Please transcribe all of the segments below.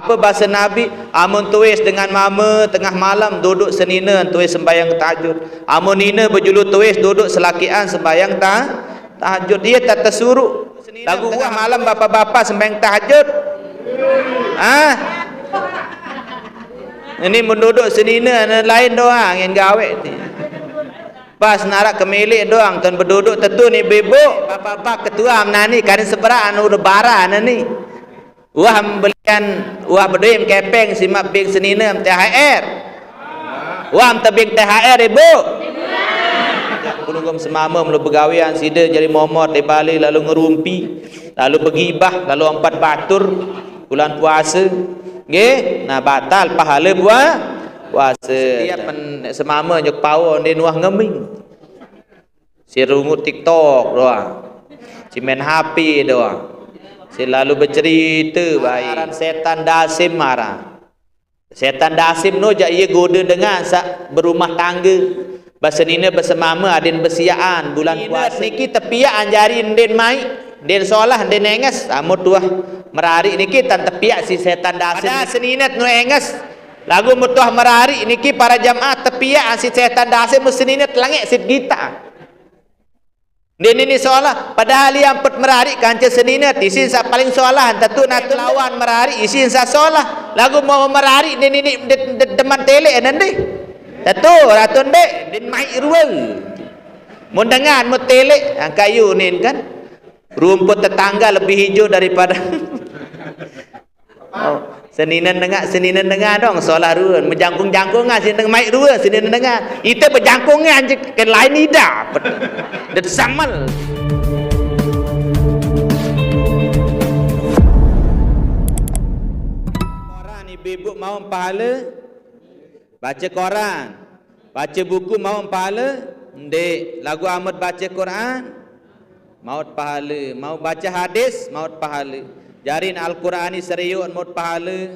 Apa bahasa Nabi? Amun tuis dengan mama tengah malam duduk senina tuis sembahyang tahajud. Amun nina berjulu tuis duduk selakian sembahyang tahajud. Dia tak tersuruh. Lagu wah malam bapa-bapa sembahyang tahajud. Ini menduduk senina lain doang yang gawe ni. Pas narak kemilik doang tuan berduduk tentu ni bebok bapa-bapa ketua menani kadang seberang anu lebaran ni. Wah belian wah berduit kepeng simak bing senina THR. Wah tebing THR ibu. Kulunggum semama mula begawian sida jadi momot di Bali lalu ngerumpi, lalu begibah, lalu empat batur bulan puasa. Nggih, nah batal pahala puasa. Tiap semama nyok power dia nuah ngeming. Si rungut TikTok doang. Si main HP doang. Selalu bercerita baik. Setan dasim marah. Setan dasim no jak ia goda dengan sak berumah tangga. Bahasa nina bersemama adin bersiaan bulan puasa. Niki tepiak anjari den mai, den solah den enges. Amut tuah merari niki tan tepiak si setan dasim. Ada seninat no enges. Lagu mutuah merari niki para jamaah tepiak si setan dasim seninat langit sit gita. Ini soalah padahal yang put merari kanca senina isin sa paling soalah tentu nak lawan merari isin sa soalah lagu mau merari ini deman tele nanti tentu ratun dek din mai ruang mun dengan mu tele kayu nin kan rumput tetangga lebih hijau daripada Seninan dengar dong soalah ruan menjangkung-jangkung sin dengan mai ruan seninan dengar itu berjangkungnya anjing ke lain ida det samal koran ibu mau pahala baca koran baca buku mau pahala ndek lagu Ahmad baca Quran mau pahala mau baca hadis mau pahala jarin Al-Qur'ani serius mod pahala,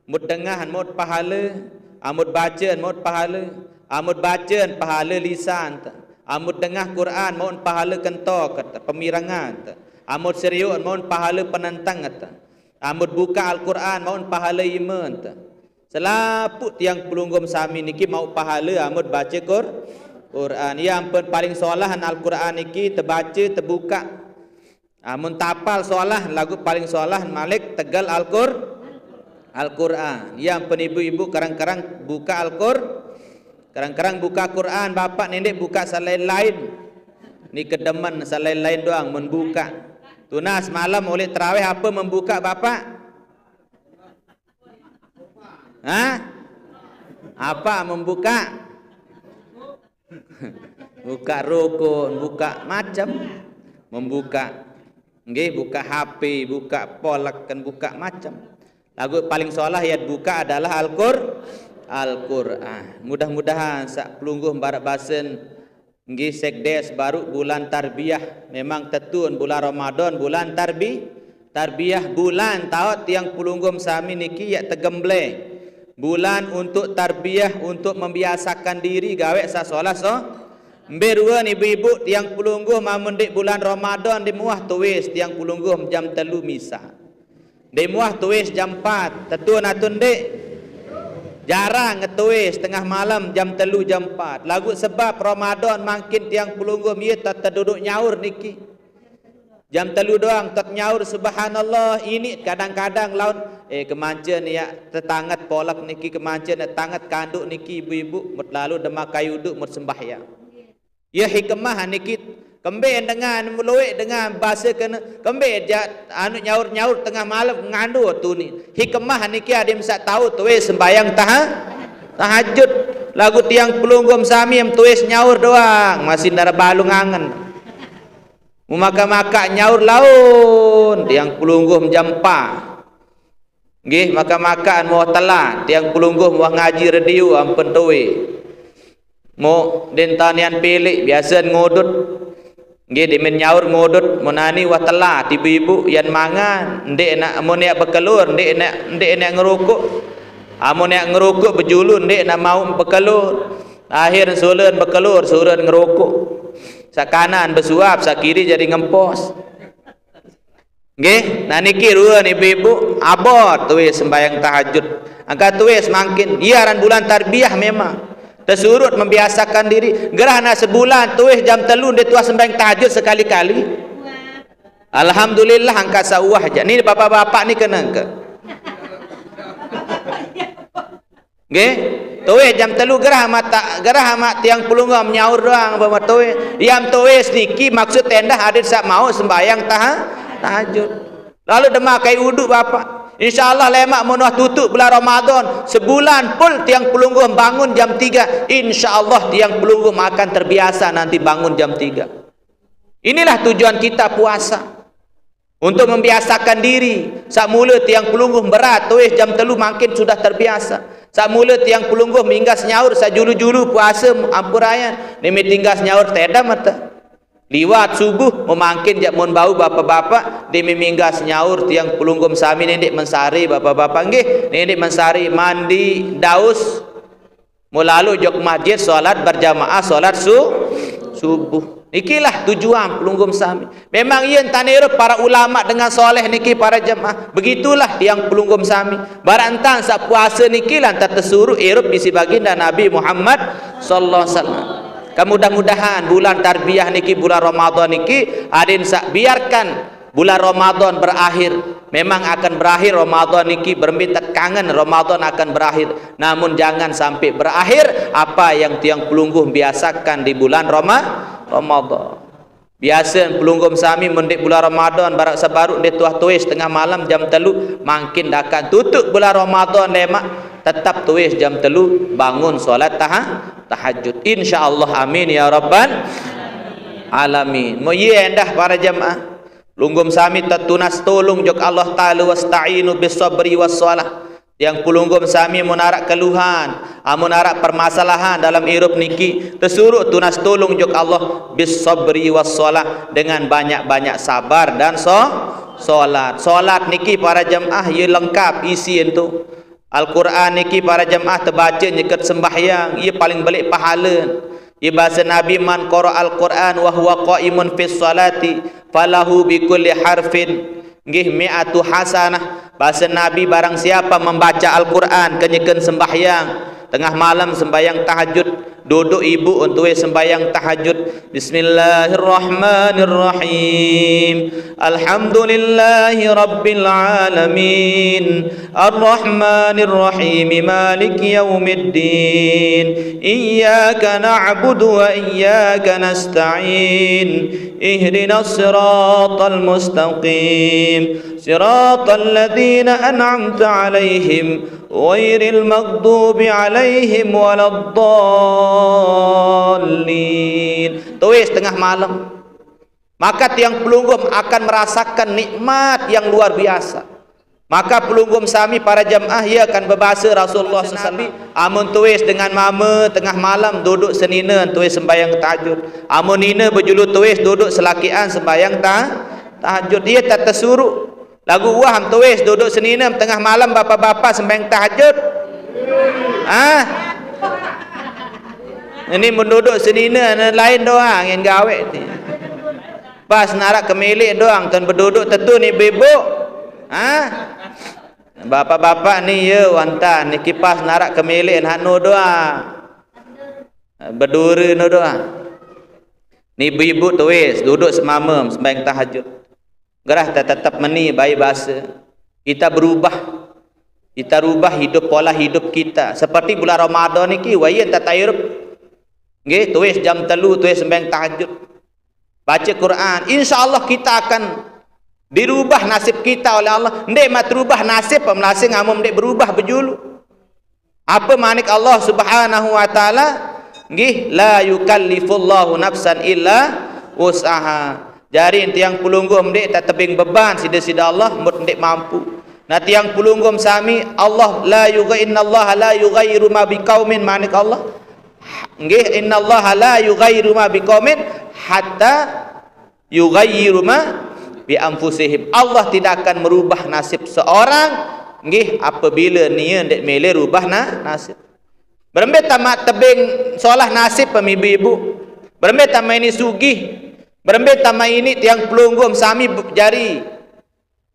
mod dengar mod pahala, amud bacaan mod pahala, amud bacaan pahala lisan, amud dengar Quran mod pahala kentok pemirangan, amud serius mod pahala penentang, amud buka Al-Qur'an mod pahala iman. Selaput tiang pelunggum sami niki mau pahala amud baca Quran. Yang paling solahan Al-Qur'an niki terbaca terbuka. Amun tapal soalah lagu paling soalah Malik tegal Al-Qur'an. Yang penibu-ibu karang-karang buka karang-karang buka Quran, bapak nenek buka salain lain. Ni kedeman salain lain doang membuka. Tunas malam oleh tarawih apa membuka bapak? Apa membuka? Buka rukun, buka macam membuka. Nggih, buka HP, buka polak, kan buka macam. Lagu paling soalah ayat buka adalah Al-Qur'an. Mudah-mudahan sak pelungguh barak basen nggih sekdes baru bulan tarbiyah. Memang tetun bulan Ramadan bulan tarbiyah bulan taot yang pelunggum sami niki ya tegemble. Bulan untuk tarbiyah untuk membiasakan diri gawe sa solah Beruan ibu-ibu tiang pelungguh mamundik bulan Ramadan di muah tuis tiang pelungguh jam 3 misa. Di muah tuis jam 4. Tentu natun dek. Jarang ngetuis tengah malam jam 3 jam 4. Lagu sebab Ramadan makin tiang pelungguh ia tak terduduk nyaur niki. Jam 3 doang tak nyaur subhanallah ini kadang-kadang laun kemancan ya tetangat polak niki kemancan tetangat kanduk niki ibu-ibu mut lalu demak kayu duk mut sembahyang. Ya hikmah nikit kembe dengan meluik dengan bahasa kena kembe anu nyaur tengah malam ngandu tu ni hikmah niki adim sak tahu tuis sembayang tahajud lagu tiang pelunggum sami em tuis nyaur doang masih dara balung angen maka nyaur laun tiang pelunggum jam 4 nggih maka mau telat tiang pelunggum mau ngaji radio ampun tuis mo dentanian pilih biasa ngodut nggih dimen nyaur ngodut monani wa telat ibu-ibu yan mangan ndek nak mun nek bekelur ndek nak ngerukuk amun nek ngerukuk bejulu ndek nak mau bekelur akhir suleun bekelur sureun ngerukuk sak kanan bersuap sak kiri jadi ngempos Nggih, nah niki rua ni ibu abot tuis sembahyang tahajud. Angka tuis makin iaran bulan tarbiyah memang. Tersurut membiasakan diri. Gerhana sebulan tuis jam 3 dia tuas sembahyang tahajud sekali-kali. Alhamdulillah angka sawah aja. Ni bapak-bapak ni kena ke? Nggih, tuis jam 3 gerah mak tiang pelunggah menyaur doang bapak tuis. Yang tuis niki maksud tenda hadir sak mau sembahyang tahajud. Lalu demakai uduk bapak. InsyaAllah lemak menuah tutup bulan Ramadan. Sebulan pun tiang pelungguh bangun jam 3. InsyaAllah tiang pelungguh akan terbiasa nanti bangun jam 3. Inilah tujuan kita puasa. Untuk membiasakan diri. Sak mula tiang pelungguh berat. Tuis jam 3 makin sudah terbiasa. Sak mula tiang pelungguh minggas nyaur. Sak julu-julu puasa ampurayan. Ini tinggal nyaur teda mata. Liwat subuh memangkin jak mon bau bapak-bapak di miminggas nyaur tiang pelunggum sami nendik mensari bapak-bapak nggih nendik mensari mandi daus mulalu jok masjid solat berjamaah solat subuh. Ikilah tujuan pelunggum sami. Memang ia tanir para ulama dengan soleh niki para jemaah. Begitulah tiang pelunggum sami. Barantan sak puasa niki lantar tersuruh irup bisi baginda Nabi Muhammad sallallahu alaihi wasallam. Mudah-mudahan bulan tarbiyah niki bulan Ramadan niki adin sak biarkan bulan Ramadan berakhir. Memang akan berakhir Ramadan niki berminta kangen Ramadan akan berakhir. Namun jangan sampai berakhir apa yang tiang pelungguh biasakan di bulan Ramadan. Biasa pelunggum sami mendik bulan Ramadan barak sabaruk dia tuah tuis tengah malam jam 3 makin akan tutup bulan Ramadan lemak tetap tuis jam 3 bangun solat tahajud insyaallah amin ya rabbal alamin. Mo ye endah para jemaah pelunggum sami tetunas tolong jok Allah taala wasta'inu bis sabri was shalah. Yang pelunggum sami menarak keluhan, menarak permasalahan dalam hidup niki, tersuruh tunas tolong jok Allah bis sabri was shalah dengan banyak-banyak sabar dan solat. Solat niki para jemaah ia lengkap isi itu. Al-Quran niki para jemaah terbaca nyekat sembahyang, ia paling balik pahala. Ia bahasa Nabi man qara al-Quran wa huwa qaimun fis salati falahu bi kulli harfin nggih mi'atu hasanah. Bahasa Nabi barang siapa membaca Al-Quran kenyekan sembahyang tengah malam sembahyang tahajud duduk ibu untuk sembahyang tahajud bismillahirrahmanirrahim alhamdulillahi rabbil alamin arrahmanirrahim maliki yaumiddin iyyaka na'budu wa iyyaka nasta'in ihdinas siratal mustaqim siratal ladzina an'amta 'alaihim ghairil maghdubi 'alaihim waladdallin. Tuis tengah malam. Maka tiang pelunggum akan merasakan nikmat yang luar biasa. Maka pelunggum sami para jemaah ia akan berbahasa Rasulullah SAW. Amun tuis dengan mama tengah malam duduk senina tuis sembahyang tahajud. Amun nina berjulu tuis duduk selakian sembahyang tahajud. Dia tak tersuruh. Lagu waham tuis duduk senina tengah malam bapak-bapak sembahyang tahajud. Ini menduduk senina lain doang yang gawe ni. Pas narak kemilik doang tuan berduduk tentu ni ibu. Bapak-bapak ni ya wantan ni kipas narak kemilik hanu doang. Berduri no doang. Ni ibu tuis duduk semamam sembahyang tahajud. Gerah tetap meni baik bahasa. Kita berubah. Kita rubah hidup pola hidup kita. Seperti bulan Ramadan niki waya tatayrup. Nggih, tuis jam 3 tuis sembahyang tahajud. Baca Quran. Insya-Allah kita akan dirubah nasib kita oleh Allah. Ndek mat rubah nasib pemlasing amum ndek berubah berjulu. Apa manik Allah Subhanahu wa taala? Nggih, la yukallifullahu nafsan illa wus'aha. Jari tiang pelunggum dek tak tebing beban sida-sida Allah dek mampu. Nah tiang pelunggum sami Allah la innallaha la yughayyiru ma biqaumin manik Allah. Nggih innallaha la yughayyiru ma biqaumin hatta yughayyiru ma bi anfusihim. Allah tidak akan merubah nasib seorang nggih apabila nia dek mele rubah nasib. Berembet tamat tebing solah nasib pemibu-ibu. Berembet tamat ini sugih. Berembet tamat ini tiang pelunggum sami jari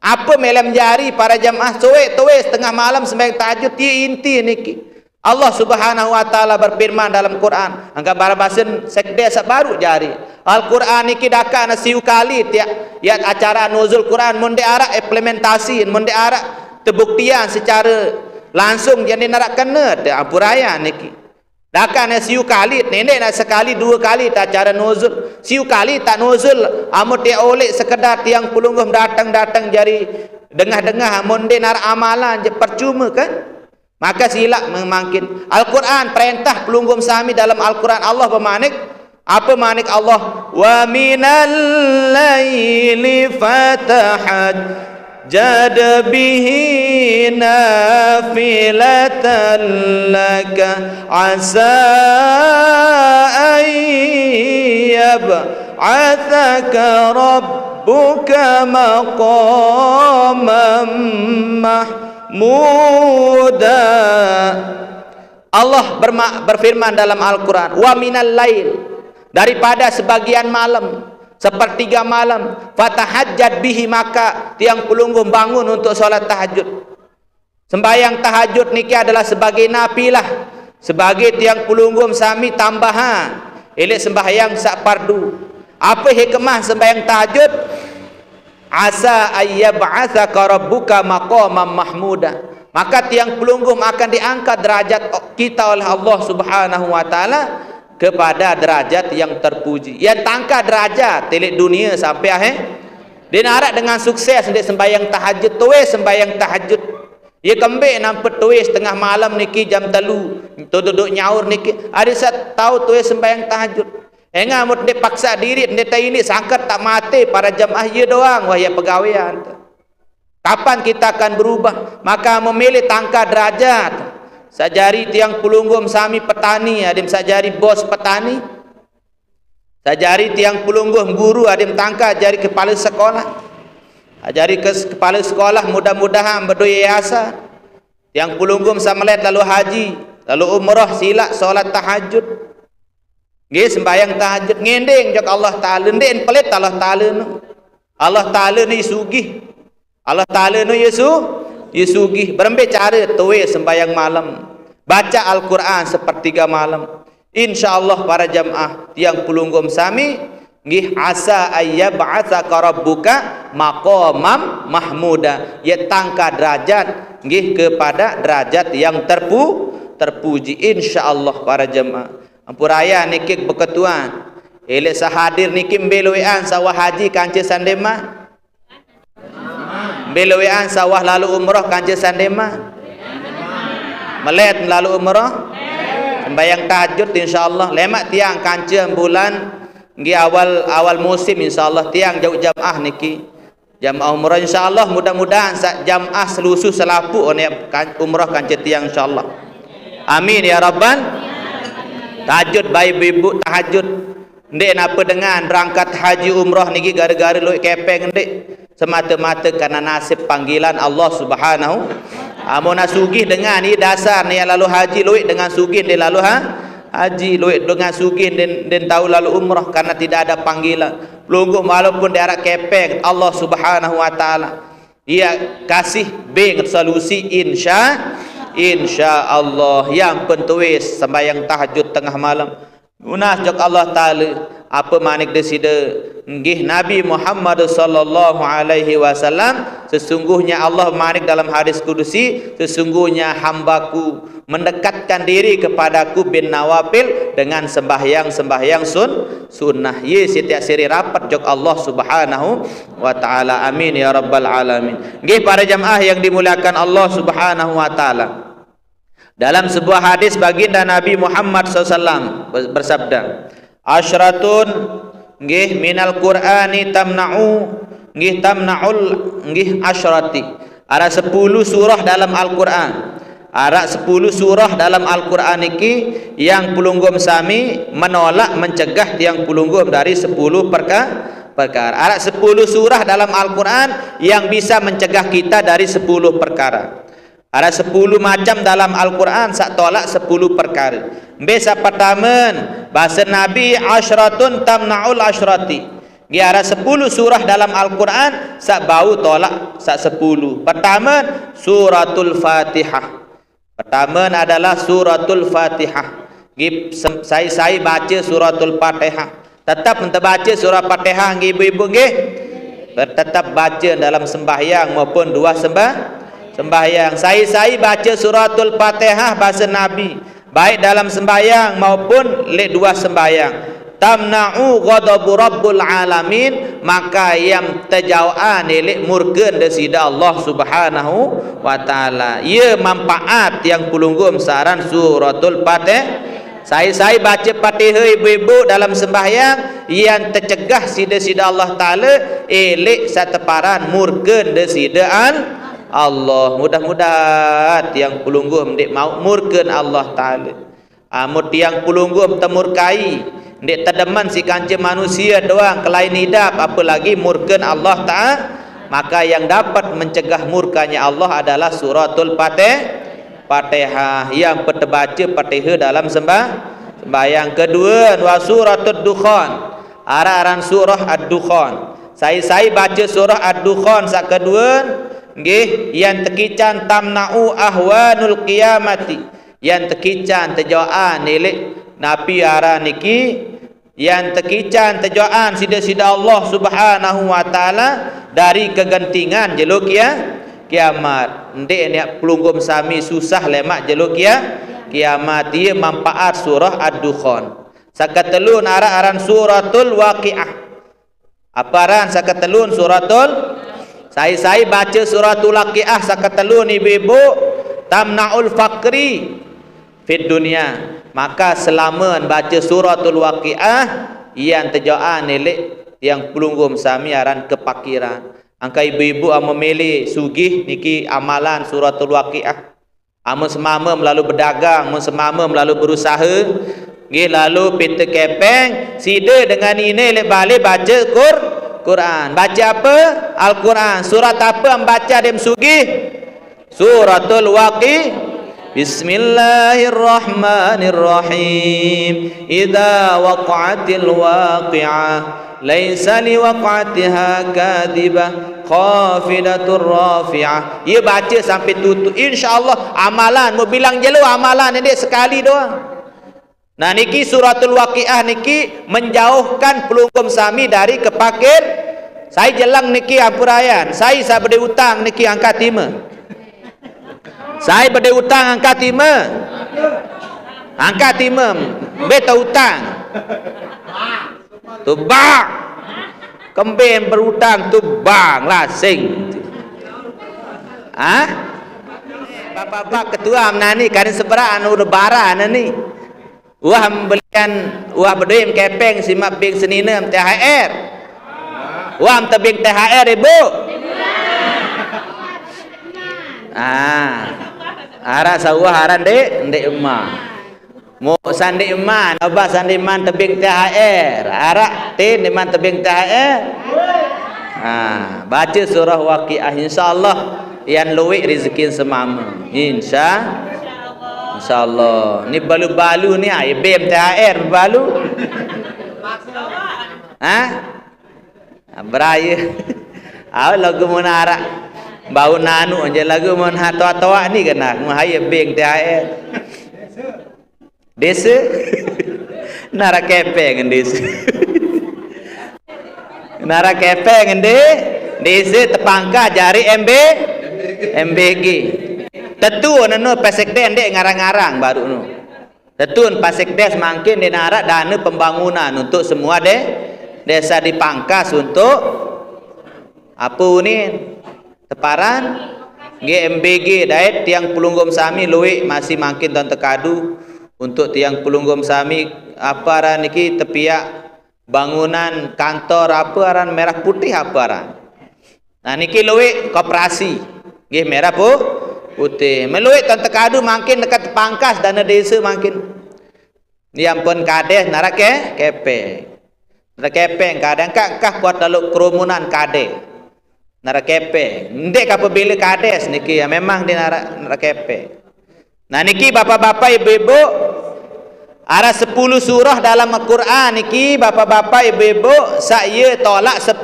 Apa malam jari para jamaah tuwis tengah malam sembahyang tahajud dia inti niki. Allah Subhanahu wa taala berfirman dalam Quran, angka barabasen sekde baru jari. Al-Quran niki daka na siu kali tiap ya acara nuzul Quran mun ara implementasi mun ara terbuktian secara langsung jadi narak kena te apuraya niki. Daka na siu kali nenek nak sekali dua kali tak acara nuzul. Siu kali tak nuzul amut dia oleh sekedar tiang pulunggum datang jari dengah-dengah mun de narak amalan je percuma kan? Maka silap memangkin. Al-Quran perintah pelunggum sami dalam Al-Quran Allah bermanik apa manik Allah? Wa minal laili fatahat jad bihi nafilatan laka asa ayyab'athaka rabbuka maqamam mahmuda. Allah berfirman dalam Al-Quran, wa minal lail, daripada sebagian malam, sepertiga malam, fatahajjad bihi, maka tiang pelunggum bangun untuk solat tahajud. Sembayang tahajud niki adalah sebagai nafilah, sebagai tiang pelunggum sami tambahan elok sembahyang sak fardu. Apa hikmah sembahyang tahajud? Asa ayyab'atsaka rabbuka maqamam mahmuda, maka tiang pelunggum akan diangkat derajat kita oleh Allah Subhanahu wa taala kepada derajat yang terpuji. Yang tangka derajat telik dunia sampai akhir. Dia nak dengan sukses dia sembahyang tahajud, tuis sembahyang tahajud. Ia kembik nampak tuis tengah malam niki jam 3 tu duduk nyaur niki. Ada sat tahu tuis sembahyang tahajud. Enggak mut dia paksa diri dia tak ini sangkat tak mati para jamaah ye doang wahai pegawaian. Kapan kita akan berubah? Maka memilih tangka derajat. Sajari tiang pelunggum sami petani, adim sajari bos petani. Sajari tiang pelunggum guru, adim tangka jari kepala sekolah. Ajari ke kepala sekolah mudah-mudahan berdua yayasan. Tiang pelunggum samalet lalu haji, lalu umrah, silak solat tahajud. Nggih sembahyang tahajud ngending jak Allah Taala, ndek pelit Allah Taala nu. Allah Taala ni sugih. Allah Ta'ala nu Yesugih. Berembe cara tuwe sembahyang malam, baca Al-Quran sepertiga malam. InsyaAllah para jamaah tiang pelunggum sami nggih asa ayyab'atsaka rabbuka maqamam mahmuda, ya tangka derajat nggih kepada derajat yang terpuji insyaallah para jemaah. Ampuraya niki berketuan elek sahadir niki mbeloean sawah haji kanca sandema, mbeloean sawah lalu umrah kanca sandema, melet lalu umrah sembahyang tahajud insyaallah. Lemak tiang kanca bulan nggih awal musim insyaallah tiang jauh jamaah niki jamaah umrah insyaallah. Mudah-mudahan jamaah selusuh selapu one umrah kanca tiang insyaallah. Amin ya rabbal. Tahajud baik ibu tahajud ndek napa dengan berangkat haji umrah niki gara-gara luik kepeng ndek semata-mata karena nasib panggilan Allah Subhanahu. Amun sugih dengan ni dasar ni lalu haji luik dengan sugih dia lalu haji, luik dengan sugih dan tahu lalu umrah karena tidak ada panggilan. Pelungguh walaupun dia arak kepeng Allah Subhanahu wa taala dia kasih beng solusi insyaallah. Yang pentuis sembahyang tahajud tengah malam munas jok Allah Taala apa manik desida nggih Nabi Muhammad sallallahu alaihi wasallam, sesungguhnya Allah manik dalam hadis kudusi, sesungguhnya hambaku mendekatkan diri kepadaku bin nawafil dengan sembahyang sunnah. Ye setiap siri rapat jok Allah Subhanahu wa taala. Amin ya rabbal alamin. Nggih para jamaah yang dimuliakan Allah Subhanahu wa taala. Dalam sebuah hadis baginda Nabi Muhammad SAW bersabda, asyratun nggih minal Qur'ani tamna'u nggih tamna'ul nggih asyrati. Ada 10 surah dalam Al-Qur'an. Ada 10 surah dalam Al-Qur'an iki yang pelunggum sami menolak mencegah tiang pelunggum dari 10 perkara. Ada 10 surah dalam Al-Qur'an yang bisa mencegah kita dari 10 perkara. Ada 10 macam dalam Al-Quran sak tolak 10 perkara. Besa pertama bahasa Nabi asyratun tamna'ul asyrati. Nggih ada 10 surah dalam Al-Quran sak bau tolak sak 10. Pertama suratul Fatihah. Pertama adalah suratul Fatihah. Nggih saya baca suratul Fatihah. Tetap ente baca surah Fatihah nggih ibu-ibu nggih. Tetap baca dalam sembahyang maupun dua sembahyang. Saya baca suratul Fatihah bahasa Nabi, baik dalam sembahyang maupun dua sembahyang. Tamna'u ghadabu rabbul alamin, maka yang terjauhan elek murka desida Allah Subhanahu wa taala. Ia manfaat yang pelunggum saran suratul Fatihah. Saya baca Fatihah ibu-ibu dalam sembahyang yang tercegah sida-sida Allah taala elek sateparan murka desida Allah. Mudah-mudahan yang pelunggum ndik mau murka Allah taala. Amut yang pelunggum temurkai ndik terdeman si kancing manusia doang kelain hidup, apalagi murka Allah taala, maka yang dapat mencegah murkanya Allah adalah suratul Fatihah yang terbaca Fatihah dalam sembahyang. Kedua wa suratul Dukhan, aran surah Ad-Dukhan. Saya baca surah Ad-Dukhan sak kedua nggih yang tekican tamna'u ahwanul qiyamati, yang tekican terjauhan elek nabi ara niki, yang tekican terjauhan sida-sida Allah Subhanahu wa taala dari kegentingan jeluk kiamat. Ndik ni pelunggum sami susah lemak jeluk kiamat. Dia manfaat surah Ad-Dukhan. Sakatelun aran suratul Waqiah. Apa aran sakatelun suratul? Saya baca suratul Waqiah sakatelun ibu-ibu tamnaul faqri fid dunia. Maka selama baca suratul Waqiah yang terjauhan elek yang pelunggum sami aran kepakiran. Angka ibu-ibu memilih sugih niki amalan suratul Waqiah. Amun semama melalui berdagang, amun semama melalui berusaha, nggih lalu pintu kepeng sida dengan ini lek balik baca Quran. Baca apa? Al-Quran. Surat apa yang baca dem sugih? Suratul Waqiah. Bismillahirrahmanirrahim. Idza waqa'atil waqi'ah laisa liwaqa'atiha kadhibah khafidatur rafi'ah. Ia baca sampai tutup, insyaallah amalan mau bilang jelu amalan ni sekali doang. Nah niki suratul Waqiah niki menjauhkan pelunggum sami dari kepakir. Saya jelang niki ampurayan. Saya berde utang niki angkat 5. Saya berde utang angkat 5. Angkat 5. Beta utang. Tu bang. Kembing berutang tu bang lasing. Bapak-bapak ketua menani kan seberang anu lebaran ni. Wah membelikan wah beduim kepeng simak bing seninem THR. Wah tebing THR ibu. Ara sawah aran ndek emak. Mo sandi eman, abah sandi man tebing THR. Ara tin man tebing THR. Baca surah Waqiah insyaallah yang luwih rezeki semama. Insyaallah. Ni balu-balu ni bem THR balu. Beraya. Lagu menara. Bau nanu aja lagu mon hatoa-toa ni kena mahaya beng THR. Desa nara kepeng desa. Nara kepeng desa tepangka jari MBG. Tentu nanu pasekden dek ngarang-ngarang baru nu. Tentu pasekdes makin di nara dana pembangunan untuk semua desa dipangkas untuk apa ni? Teparan GMBG daet tiang pelunggum sami luwih masih makin dan tekadu untuk tiang pelunggum sami apa aran niki tepiak bangunan kantor apa aran merah putih apa aran. Nah niki luwih koperasi nggih merah putih meluwih dan tekadu makin dekat pangkas dana desa makin yang pun kades narak kepeng. Narak kepeng kadang kah kuat lalu kerumunan kades. Nara kepe, ndek apabila kades niki ya memang di nara kepe. Nah niki bapak-bapak ibu-ibu Ada 10 surah dalam Al-Quran niki bapa-bapa ibu-ibu saya tolak 10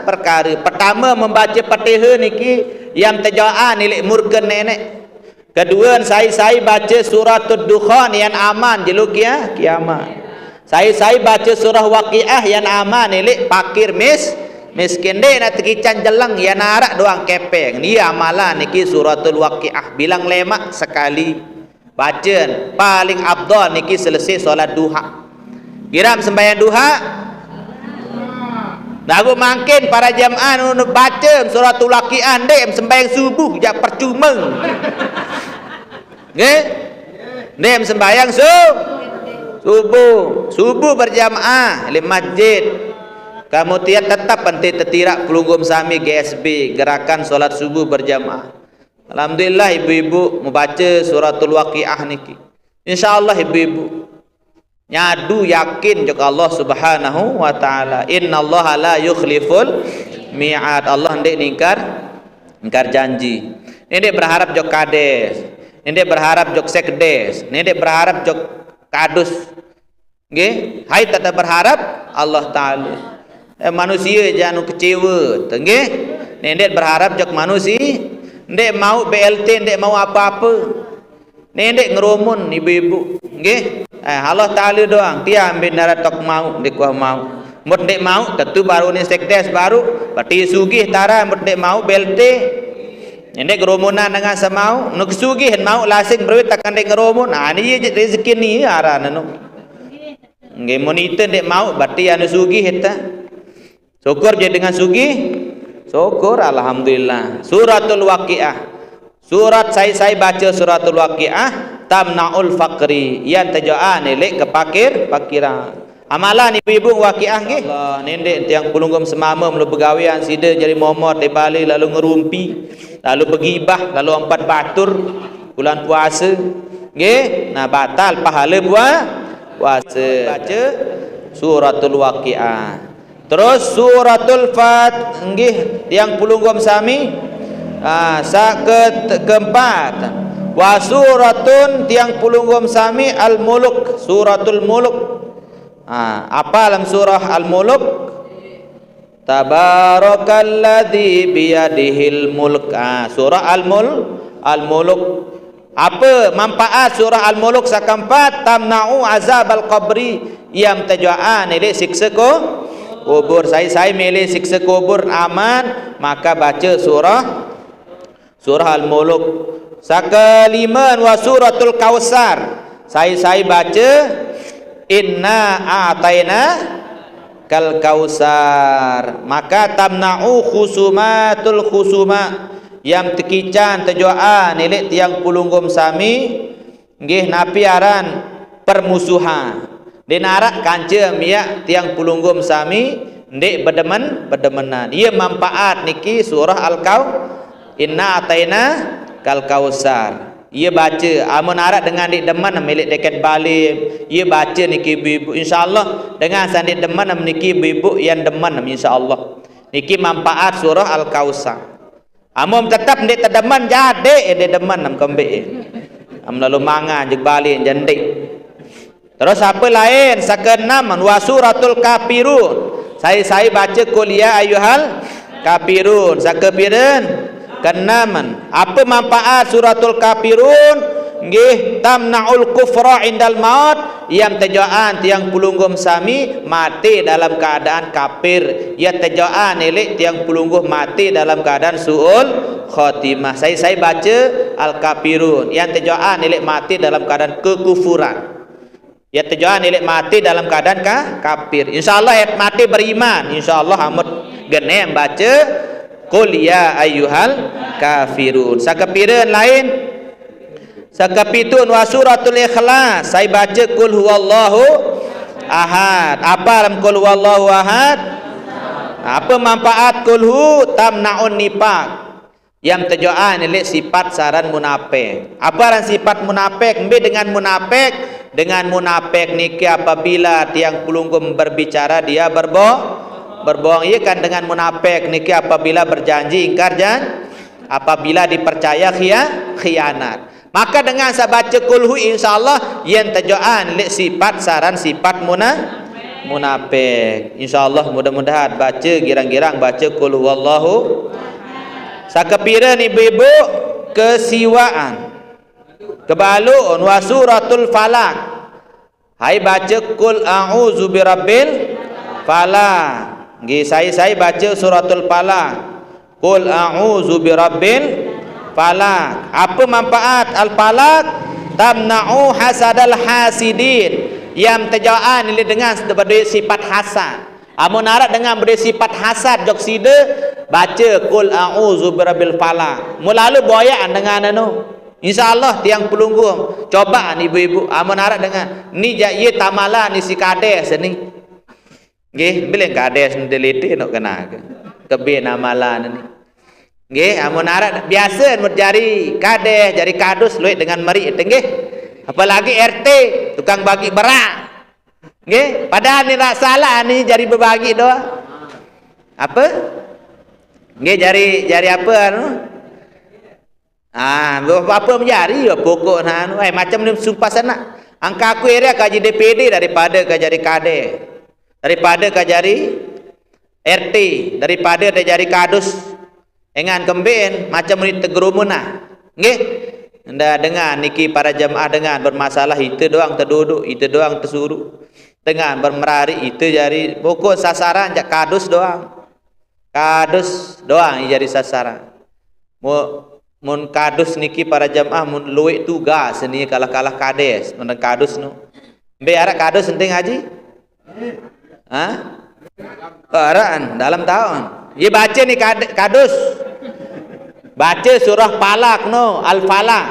perkara. Pertama membaca Fatihah niki yang terjaan milik murka nenek. Kedua saya baca surah Ad-Dukhan yang aman jeluk ya kiamat. Saya baca surah Waqiah yang aman milik pakir miskin dek nak terkican jelang yang narak doang kepeng. Ni amalan niki suratul Waqiah bilang lemak sekali. Baca paling afdal niki selesai solat duha. Kiram sembahyang duha. Lagu makin para jamaah baca suratul Waqiah dek sembahyang subuh jak percuma. Nggih? Dek sembahyang subuh berjamaah di masjid. Kamu tetap penting tertirak pelunggum sami GSB gerakan solat subuh berjamaah. Alhamdulillah ibu-ibu membaca suratul Waqiah niki. Insyaallah ibu-ibu nyadu yakin juga Allah Subhanahu wa taala. Innallaha la yukhliful mi'ad. Allah ndek ingkar janji. Ndek berharap jok kades. Ndek berharap jok sekdes. Ndek berharap jok kadus. Nggih, hai tetap berharap Allah taala. Manusia jangan kecewa, nggih. Ndek berharap jok manusia. Ndek mau BLT, ndek mau apa-apa. Ndek ngerumun ibu-ibu. Nggih. Allah Taala doang. Dia ambil darat tok mau, ndek kuah mau. Mut ndek mau tentu baru ni sekdes baru. Berarti sugih tara mut ndek mau BLT. Ndek ngerumunan dengan semau, nuk sugih mau lasing berwit takkan ndek ngerumun. Nah ni rezeki ni arana nu. Nggih monitor ndek mau berarti anu sugih eta. Syukur je dengan sugih. Syukur alhamdulillah. Suratul Waqiah. Surat saya baca suratul Waqiah tamnaul faqri yang terjaan elek ke pakiran. Amalan ibu-ibu Waqiah nggih. Allah nendek tiang pelunggum semama melu pegawean sida jadi momot di Bali lalu ngerumpi, lalu begibah, lalu 4 batur bulan puasa. Nggih, nah batal pahala puasa. Baca suratul Waqiah. Terus suratul Fat nggih yang pelunggum sami keempat wa suratun tiang pelunggum sami al-muluk suratul muluk. Apa dalam surah al-muluk? Tabarakalladzi biyadihil mulk. Surah al-muluk. Apa manfaat surah al-muluk sekeempat? Tamna'u azabal qabri yang tajaan ini siksa kubur. Saya milih siksa kubur aman, maka baca surah al-muluk. Sakelima wa suratul kausar. Saya baca inna a'taina kal kausar. Maka tamna'u khusumatul khusuma yang tekican tejoan milik tiang pulunggum sami nggih napi aran permusuhan. Dinarak kancem ya tiang pulunggum sami ndek bedemenan. Ia manfaat niki surah inna ataina kal kausar. Ia baca amun arak dengan dik deman milik dekat Bali. Ia baca niki ibu-ibu insyaallah dengan sandik deman niki ibu-ibu yang deman insyaallah. Niki manfaat surah al-kausar. Amun tetap ndek tedeman jade ndek deman kembe. Am lalu mangan jeung Bali jendik. Terus apa lain? Sakenam wa suratul kafirun. Saya baca kuliah ayyuhal kafirun. Sakepireun? Kenaman. Apa manfaat suratul kafirun? Nggih tamnaul kufra indal maut yang tejaan tiang pulunggum sami mati dalam keadaan kafir. Ya tejaan elek tiang pulungguh mati dalam keadaan suul khotimah. Saya baca al kafirun yang tejaan elek mati dalam keadaan kekufuran. Ya tujuan elek mati dalam keadaan kafir. Insyaallah mati beriman. Insyaallah amut genem baca qul ya ayyuhal kafirun. Sakepireun lain? Sakapitun wa suratul ikhlas. Saya baca qul huwallahu ahad. Apa dalam qul huwallahu ahad? Apa manfaat qul hu? Tamnaun nifaq. Yang tujuan elek sifat saran munafik. Apa ran sifat munafik? Dengan munafik niki apabila tiang pulunggum berbicara dia berbohong. Ia kan dengan munafik niki apabila berjanji ingkar janji, apabila dipercaya khianat. Maka dengan saya baca kulhu insyaallah yang tajaan lek sifat saran sifat munafik. Insyaallah mudah-mudahan baca girang-girang baca qul huwallahu. Sakepira ni ibu kesiwaan. Kebalun wa suratul falaq. Hai baca qul a'udzu birabbil falaq. Nggih saya baca suratul falaq. Qul a'udzu birabbil falaq. Apa manfaat al-falaq? Tamna'u hasadal hasidin. Yang terjauhan ini dengan berdiri sifat hasad. Amun narak dengan berdiri sifat hasad jok sida baca qul a'udzu birabbil falaq. Mulalu boyan dengan anu. Insyaallah tiang pelunggung. Coba ibu-ibu amun narak dengan ni ye tamala ni si kades ni. Nggih, bila kades ni delete nak kena ke. Kebe amalan ni. Nggih, amun narak biasa mencari kades, jari kadus luit dengan mari nggih. Apalagi RT tukang bagi berak. Nggih, padahal ni rak salah ni jari berbagi doa. Apa? Nggih, jari apa anu? Apa menjari pokok anu macam ni sumpah sana. Angka aku area kaji DPD daripada kajari kade. Daripada kajari RT, daripada kajari kadus. Engan kemben macam ni tegerumunah. Nggih. Anda dengar niki para jemaah dengan bermasalah itu doang terduduk, itu doang tersuruh. Dengan bermerari itu jadi pokok sasaran jak kadus doang. Kadus doang jadi sasaran. Mun kadus niki para jemaah mun luik tugas ni kalah-kalah kades mun kadus nu. Be ara kadus penting haji? Araan dalam tahun. Ye baca ni kadus. Baca surah Falaq no, Al-Falaq.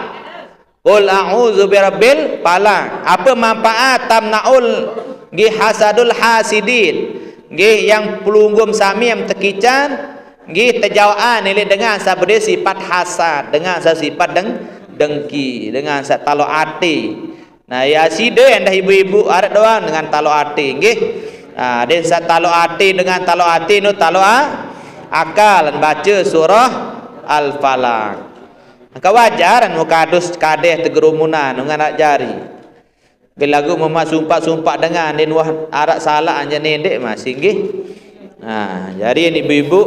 Qul a'udzu birabbil falaq. Apa manfaat tamnaul nggih hasadul hasidin. Nggih yang pelunggum sami yang tekican nggih terjauhan ini dengan sabde sifat hasad, dengan sifat dengki, dengan talo ati. Nah ya sida yang dah ibu-ibu ada doang dengan talo ati nggih. Den talo ati dengan talo ati nu talo akal baca surah Al-Falaq. Maka wajaran mukadus kadeh tegerumunan dengan nak jari. Bila lagu memak sumpah-sumpah dengan den wah arak salah anja nendek masih nggih. Jadi ini ibu-ibu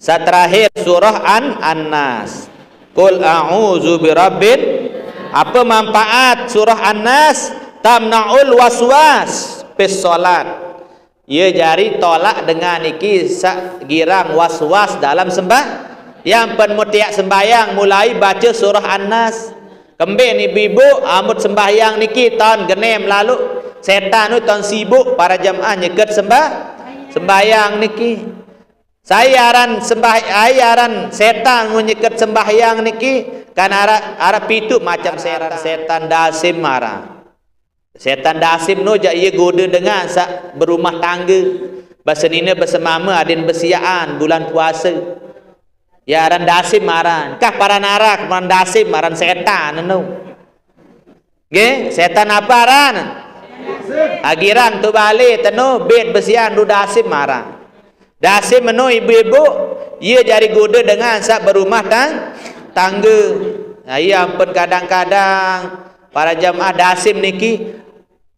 saat terakhir surah An-Nas. Qul a'udzu birabbin. Apa manfaat surah An-Nas? Tamna'ul waswas pes salat. Ia jari tolak dengan iki girang waswas dalam sembah. Yang penmutiak sembahyang mulai baca surah An-Nas. Kembali ibu-ibu amut sembahyang niki tahun genem lalu setan tu tahun sibuk para jemaah nyeket sembahyang niki. Saya aran setan menyeket sembahyang niki kan arah pitu macam setan dasim marah. Setan dasim no ja ia goda dengan berumah tangga. Basenina bersemama adin bersiaan bulan puasa. Ya aran dasim aran. Kah para narak man dasim aran setan no. Nggih, setan apa aran? Agiran tu balik teno bed bersiaan du dasim aran. Dasim menu ibu-ibu ia jari goda dengan sak berumah tangga. Ia ampun kadang-kadang para jemaah dasim niki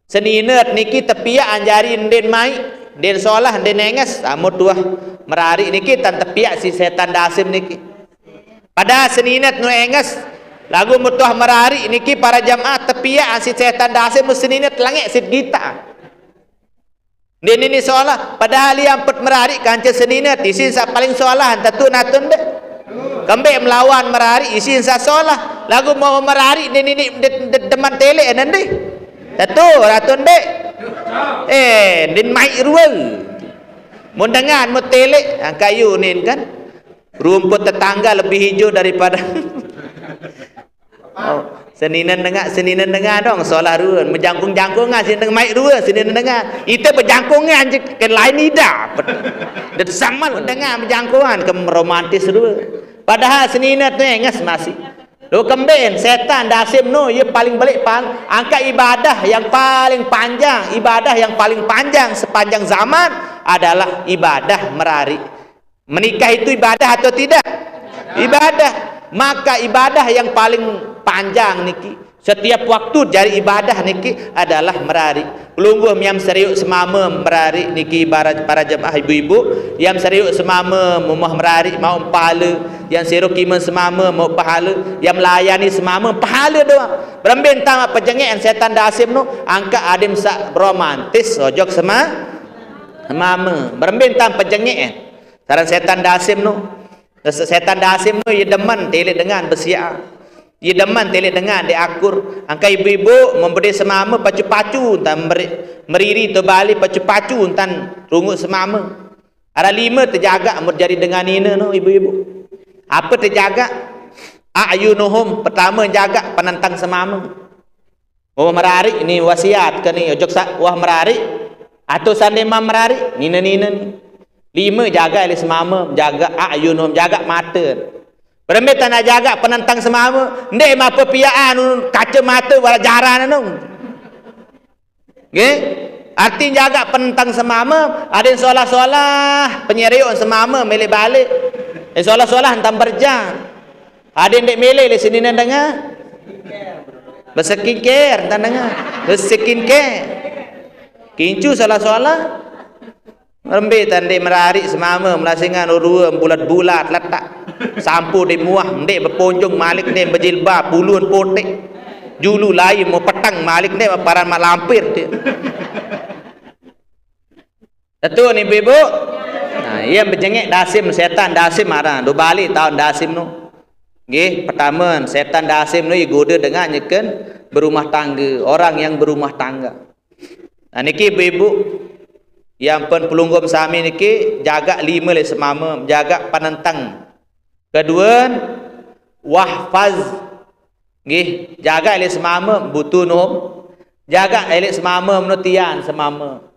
seninat niki tepiak anjari den mai den solah den nenges amut tuah merari niki tan tepiak si setan dasim niki. Pada seninat nu enges lagu mutuah merari niki para jemaah tepiak si setan dasim seninat langit sit gita. Den ini solah padahal yang put merari kanca seninat isin sa paling solah tentu natun dek. Kembali melawan merari isin sa solah lagu mau merari den ini deman tele nanti. Tentu ratun dek. Den mai ruang. Mun dengan mu tele kayu nin kan. Rumput tetangga lebih hijau daripada Seninan dengar dong solah ruan menjangkung-jangkungan sini mai ruan sini dengar. Itu berjangkungan ke lain ida. Dan sama dengar berjangkungan ke romantis ruan. Padahal seninat tu engas masih. Lo kemben setan dasim no ia paling balik angka ibadah yang paling panjang sepanjang zaman adalah ibadah merari. Menikah itu ibadah atau tidak? Ibadah. Maka ibadah yang paling panjang niki. Setiap waktu jari ibadah niki adalah merari. Pelungguh yang serius semama merari niki para jemaah ibu-ibu yang serius semama mau merari mau pahala, yang serius kiman semama mau pahala, yang melayani semama pahala doang. Berembentang apa jengek setan dasim nu angka adim sak romantis ojok semama. Berembentang pejengek saran setan dasim nu. Setan dasim nu ia demen telik dengan bersiap. Ia deman telik dengan dia akur. Angka ibu-ibu memberi semama pacu-pacu tan meriri terbalik pacu-pacu tan rungut semama. Ada 5 terjaga menjadi dengan ini no ibu-ibu. Apa terjaga? Ayunuhum pertama jaga penentang semama. Oh merari ini wasiat ke ni ojok wah merari atau sandema merari nina-nina ni. 5 jaga oleh semama, jaga ayunuhum, jaga mata. Berembet nak jaga penentang semama, ndek apa piaan kaca mata wala jaran anu. Nggih? Arti jaga penentang semama, ada yang solah-solah penyeriuk semama melek balik. Solah-solah hentam berjam. Ada yang ndek melek di sini nak dengar. Berskincare tak dengar. Berskincare. Kincu solah-solah. Berembet ndek merari semama melasingan urua bulat-bulat letak. Sampu di muah ndek berponjong malik ndek berjilbab buluan potek julu lain mau petang malik ndek paran mak lampir dia. Betul ni ibu. Nah, ia berjengek dasim setan dasim ada. Do balik tahun dasim nu. Nggih, pertama setan dasim nu goda dengan nyeken berumah tangga, orang yang berumah tangga. Nah niki ibu-ibu yang pen pelunggum sami niki jaga 5 le semama, jaga penentang. Kedua, wahfaz. Nggih, jaga elok semama butunuhum. Jaga elok semama menutian semama.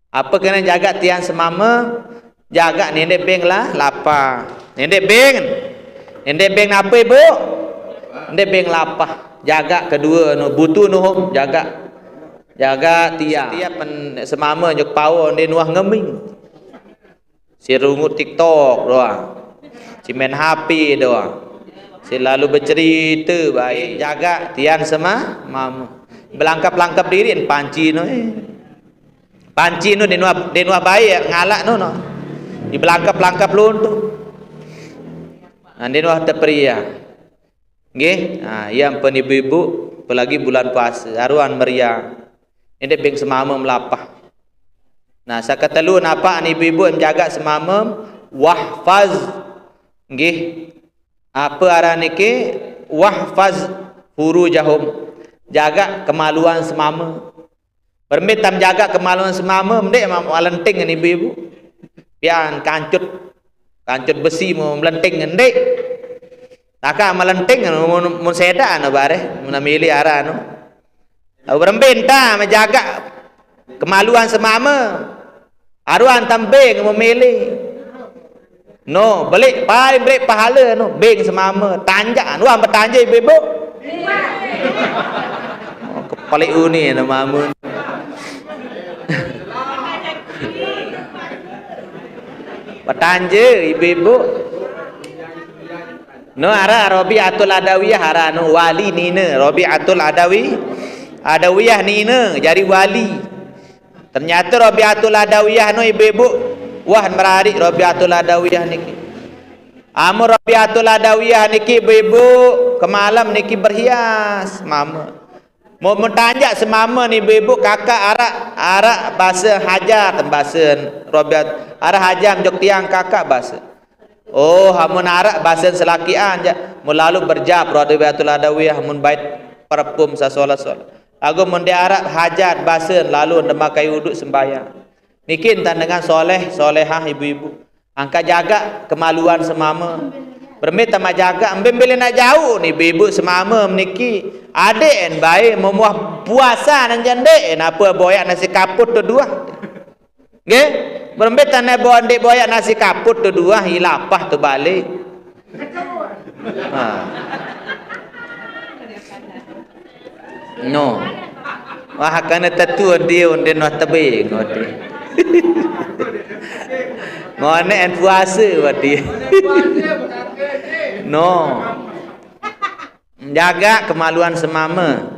Apa kena jaga tian semama? Jaga nendek beng lah lapar. Nendek beng apa ibu? Nendek beng lapar. Jaga kedua no butunuhum, jaga tian. Setiap semama nyuk power ndek nuah ngeming. Si rungut TikTok doang. Si main HP doang. Si lalu bercerita baik, jaga tian semama. Belangkap-langkap diri panci no. Panci no denua baik ngalak no. Di belangkap-langkap lun tu. Denua terperiah. Nggih, yang pen ibu-ibu apalagi bulan puasa, aruan meriah. Ini beng semama melapah. Nah, sakatelu napa ibu-ibu menjaga semama wahfaz. Nggih, apa arah niki wahfaz furujahum, jaga kemaluan semama. Bermitam jaga kemaluan semama ndek melenting ni ibu-ibu. Pian kancut besi mau melenting ndek. Taka melenting mun seda anu bare, mun milih arah anu. Berembenta menjaga kemaluan semama. Aruan tambeng memilih. No, balik pahala no, beng semama, tanjak, nu am bertanja ibu-ibu. Oh, kepala uni nama amun. Bertanja ibu-ibu. No ara Rabi'atul Adawiyah ara no wali nina, Rabi'atul Adawiyah nina jadi wali. Ternyata Rabi'atul Adawiyah no ibu-ibu wah merari Rabi'atul Adawiyah niki. Amur Rabi'atul Adawiyah niki ibu-ibu kemalam niki berhias mama. Mau mentanjak semama ni ibu-ibu kakak arak bahasa hajar bahasa Rabi'at arak hajam jok tiang kakak bahasa. Oh hamun arak bahasa selakian je mulalu berjab Rabi'atul Adawiyah mun bait perpum sasolat-solat. Lagu mun dia arak hajat bahasa lalu ndemakai wuduk sembahyang. Mungkin tan dengan solehah ibu-ibu. Angka jaga kemaluan semama. Bermita mak jaga ambembele nak jauh ni ibu-ibu semama meniki. Adik baik memuah puasa nan jande apa boyak nasi kaput tu dua. Nggih? Bermita nak bawa adik boyak nasi kaput tu dua hilapah tu balik. No. Wah kana tatu dia onde no tebing onde. Ngone en puasa wadi. No. jaga kemaluan semama.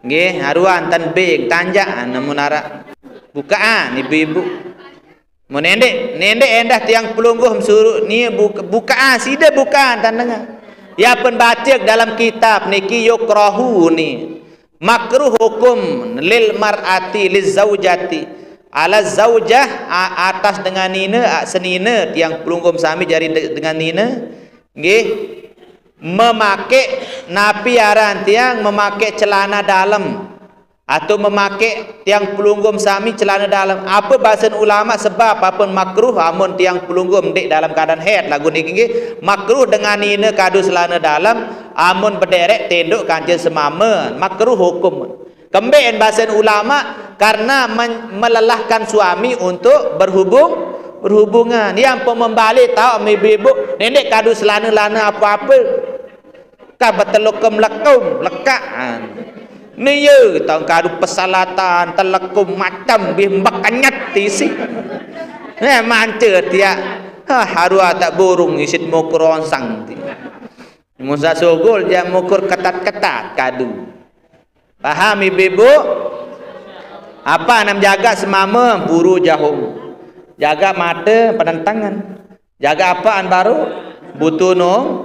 Nggih, haruan tanbih tanjak namun ara bukaan ibu-ibu. Mun nendek endah tiang pelungguh suruh ni bukaan sida bukaan tandanya. Ya pun baca dalam kitab niki yukrahu ni. Makruh hukum lil mar'ati liz zaujati ala zaujah atas dengan nina senina tiang pelunggum sami jari dengan nina nggih memakai napi aran tiang memakai celana dalam atau memakai tiang pelunggum sami celana dalam. Apa bahasa ulama sebab apa makruh amun tiang pelunggum dek dalam keadaan haid lagu niki nggih makruh dengan nina kadu celana dalam amun berderet tenduk kancil semama makruh hukum. Kembali bahasa ulama karena melelahkan suami untuk berhubungan. Yang pembalik tahu ibu-ibu nenek kadu celana apa-apa ka betelekum lekaan. Ni ye tang kadu pesalatan telekum macam bimbak anyat tisi. Mancer dia. Harua tak burung isit mokur ronsang ti. Musa sogol dia mokur ketat-ketat kadu. Paham ibu-ibu? Apa nam jaga semama buru jahum. Jaga mata penentangan. Jaga apaan baru? Butuno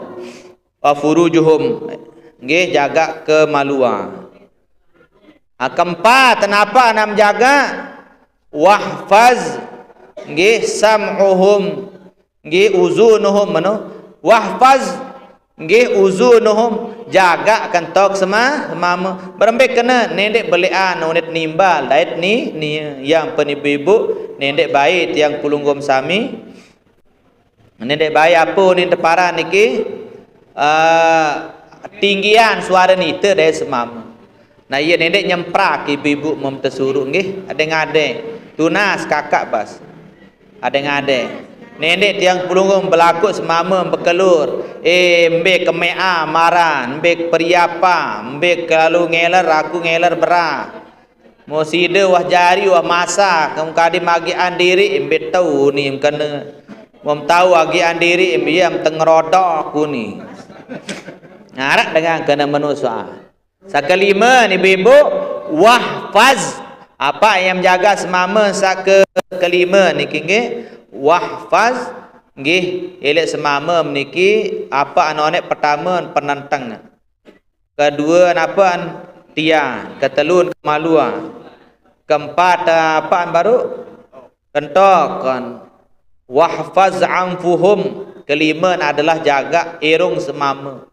furujuhum. Nggih jaga kemaluan. Keempat, kenapa nam jaga? Wahfaz nggih sam'uhum nggih uzunuhum mano? Wahfaz nggih uzunuhum jaga kentok semama berembek kena nendek belian unit nimbal dait ni yang penibu nendek baik yang pulunggum sami nendek baik apa ni tepara niki tinggian suara ni te dari semama. Nah iya nendek nyemprak ibu-ibu mem tersuruh nggih ade-ngade tunas kakak bas ade-ngade nendek tiang pulunggum berlaku semama berkelur mbek kemea maran mbek periapa mbek kalau ngeler aku ngeler berah mau sida wah jari wah masa kamu kadi magi andiri mbek tahu ni kena mem tahu agi andiri mbek tengrodok ku ni ngarak dengan kena manusia. Sakelima ni ibu wahfaz apa yang jaga semama kelima niki nggih wahfaz nggih elek semama niki apa anonek pertama penantang kedua apaan tia ketelun kemaluan keempat apaan baru kentokan wahfaz anfuhum kelima adalah jaga irung semama.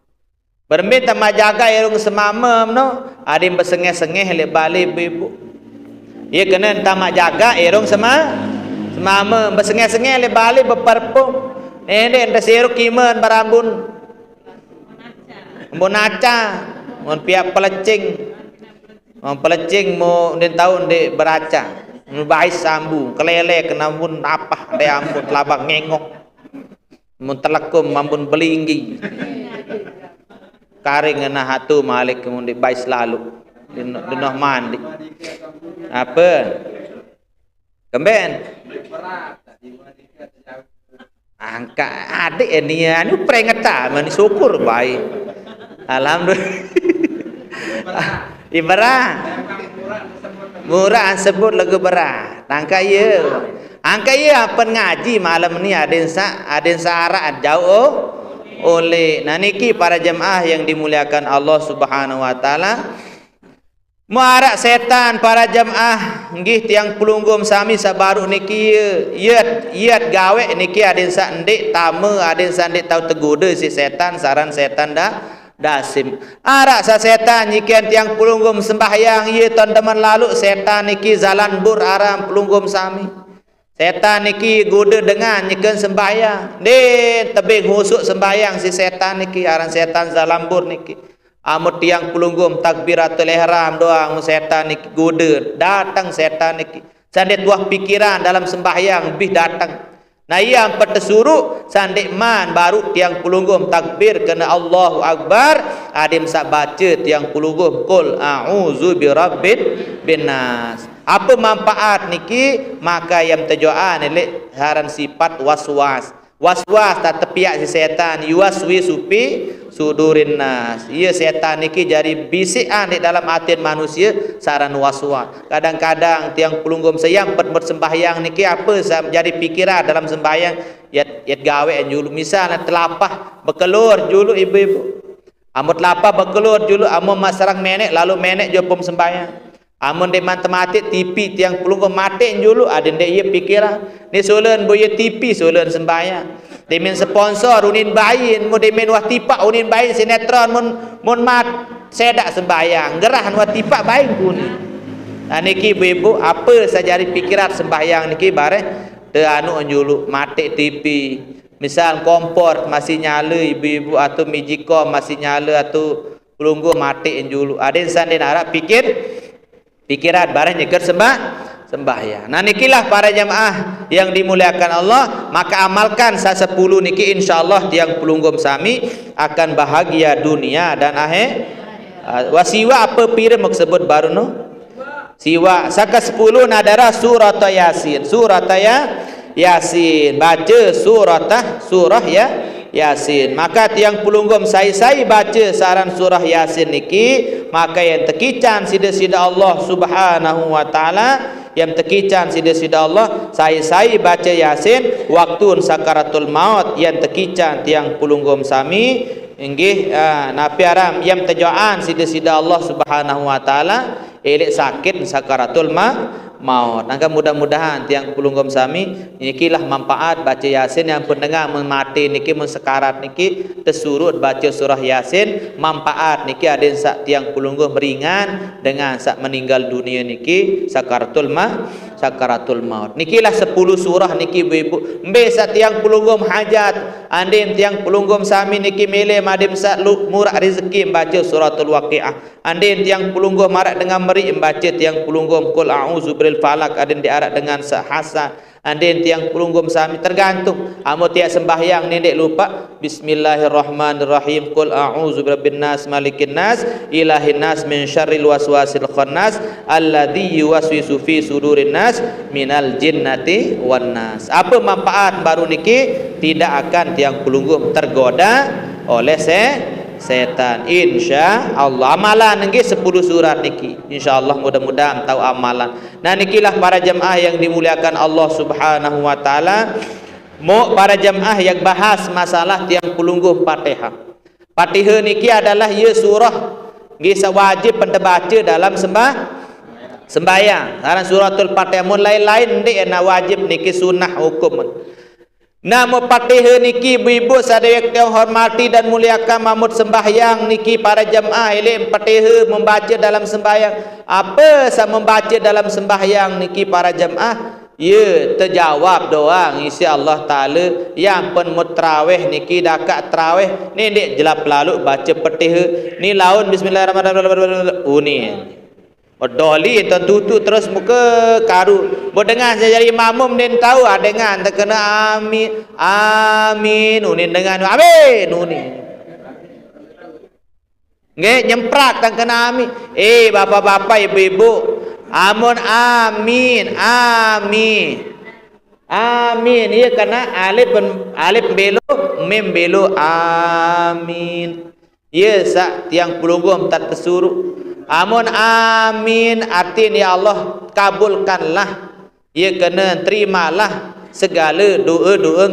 Berminta jaga irung semama no adim bersengeh-sengeh lek bali ibu. Ia kena tamak jaga irung semama bersengeh-sengeh lek bali berparfum. Ende ente seruk kiman barambun. Mun aca, mun piak pelecing. Mun pelecing mo den tahun de beraca. Mun bais sambu, kelele kena mun apa de ambun labak ngengok. Mun telekum mambun belinggi. Karing ngena hatu malik kemudian baik selalu denah mandi apa kemben angka adik ini anu peringatan mani syukur baik alhamdulillah ibarat murah sebut lagu berat angka ya apa ngaji malam ni adin syarat jauh oleh niki para jemaah yang dimuliakan Allah Subhanahu wa taala muarak setan para jemaah nggih tiang pelunggum sami sabaru niki yat gawe niki aden sak ndik tame aden sak ndik tau tegoda si setan saran setan dasim arak sa setan nyikian tiang pelunggum sembahyang ye teman lalu setan niki zalan bur aram pelunggum sami. Setan niki goda dengan nyikan sembahyang. De tebing husuk sembahyang si setan niki aran setan zalambur niki. Amut tiang pelunggum takbiratul ihram doang setan niki goda. Datang setan niki. Sandet buah pikiran dalam sembahyang lebih datang. Nah yang tersuruh sandik man baru tiang pelunggum takbir kena Allahu Akbar. Adim sak baca tiang pelunggum qul a'udzu birabbin binas. Apa manfaat niki maka yang terjoan elek haran sifat waswas tak tepiak si setan yuaswi sudurin nas. Ia setan niki jadi bisikan di dalam hati manusia saran waswas. Kadang-kadang tiang pelunggum sayang bersembahyang niki apa jadi pikiran dalam sembahyang yat gawe julu. Misalnya telapah berkelur julu ibu-ibu. Amut telapah berkelur julu amun masarang menek lalu menek jo pom sembahyang. Amun de matematik tipi tiang pelunggum mati julu ada de ia pikiran. Ni solen boye tipi solen sembahyang. Demen sponsor unin bayin mo demen wah tipak unin bayin sinetron mun mat sedak sembahyang gerah wah tipak bayin pun. Nah niki ibu-ibu apa sajari pikiran sembahyang niki bare te anu julu mati TV. Misal kompor masih nyala ibu-ibu atau mijikom masih nyala atau pelunggu mati julu. Ada insan den harap pikiran bare nyeker sembahyang. Nah nikilah para jamaah yang dimuliakan Allah, maka amalkan sa 10 niki insyaallah tiang pelunggum sami akan bahagia dunia dan akhir. Wasiwa apa pira maksud baru no? Siwa saka 10 nadara surat Yasin. Surat Yasin. Baca surah Yasin. Maka tiang pelunggum sai baca saran surah Yasin niki, maka yang tekican sida-sida Allah Subhanahu wa taala yang tekican sida-sida Allah sai baca Yasin waktu sakaratul maut yang tekican tiang pelunggum sami inggih napi aram yang tejoan sida-sida Allah Subhanahu wa taala elek sakit sakaratul maut. Maka mudah-mudahan tiang pelunggum sami nikilah manfaat baca Yasin yang pendengar mati niki mun sekarat niki tersurut baca surah Yasin manfaat niki ada sak tiang pelunggum ringan dengan sak meninggal dunia niki sakaratul maut. Nikilah 10 surah niki ibu-ibu. Mbe sak tiang pelunggum hajat andin tiang pelunggum sami niki mele madim sak murah rezeki baca suratul Waqiah. Andin tiang pelunggum marak dengan meri membaca tiang pelunggum qul a'udzu birabbil falaq adin diarak dengan sahasa. Andin tiang pelunggum sami tergantung amo tiak sembahyang ni dek lupa bismillahirrahmanirrahim qul a'udzu birabbin nas malikin nas ilahin nas min syarril waswasil khannas alladzi yuwaswisu fi sudurin nas minal jinnati wan nas. Apa manfaat baru niki? Tidak akan tiang pelunggum tergoda oleh setan insyaallah. Amalan niki 10 surat niki insyaallah mudah-mudahan tahu amalan. Nah nikilah para jemaah yang dimuliakan Allah Subhanahu wa taala. Mo para jemaah yang bahas masalah tiang pelunggum Fatihah. Fatihah niki adalah ya surah nggih wajib pendebaca dalam sembahyang. Dalam suratul Fatihah mun lain-lain ndik ana wajib niki sunnah hukum. Nama Fatihah niki ibu-ibu sadaya yang hormati dan muliakan mamut sembahyang niki para jemaah ilmu Fatihah membaca dalam sembahyang. Apa saya membaca dalam sembahyang niki para jemaah? Ya terjawab doang isi Allah taala yang pen mutraweh niki dakat traweh ni dek jelap lalu baca Fatihah ni laun bismillahirrahmanirrahim uni. Doli tentu terus muka karu. Berdengar saya jadi makmum den tahu dengan terkena amin unin dengan amin unin. Nggih nyemprak terkena amin. Bapak-bapak ibu-ibu amun amin iya kena alif belo mim belo amin. Iya sak tiang pelunggum tak tersuruh. Amun amin artinya ya Allah kabulkanlah ya kena terimalah segala doa-doa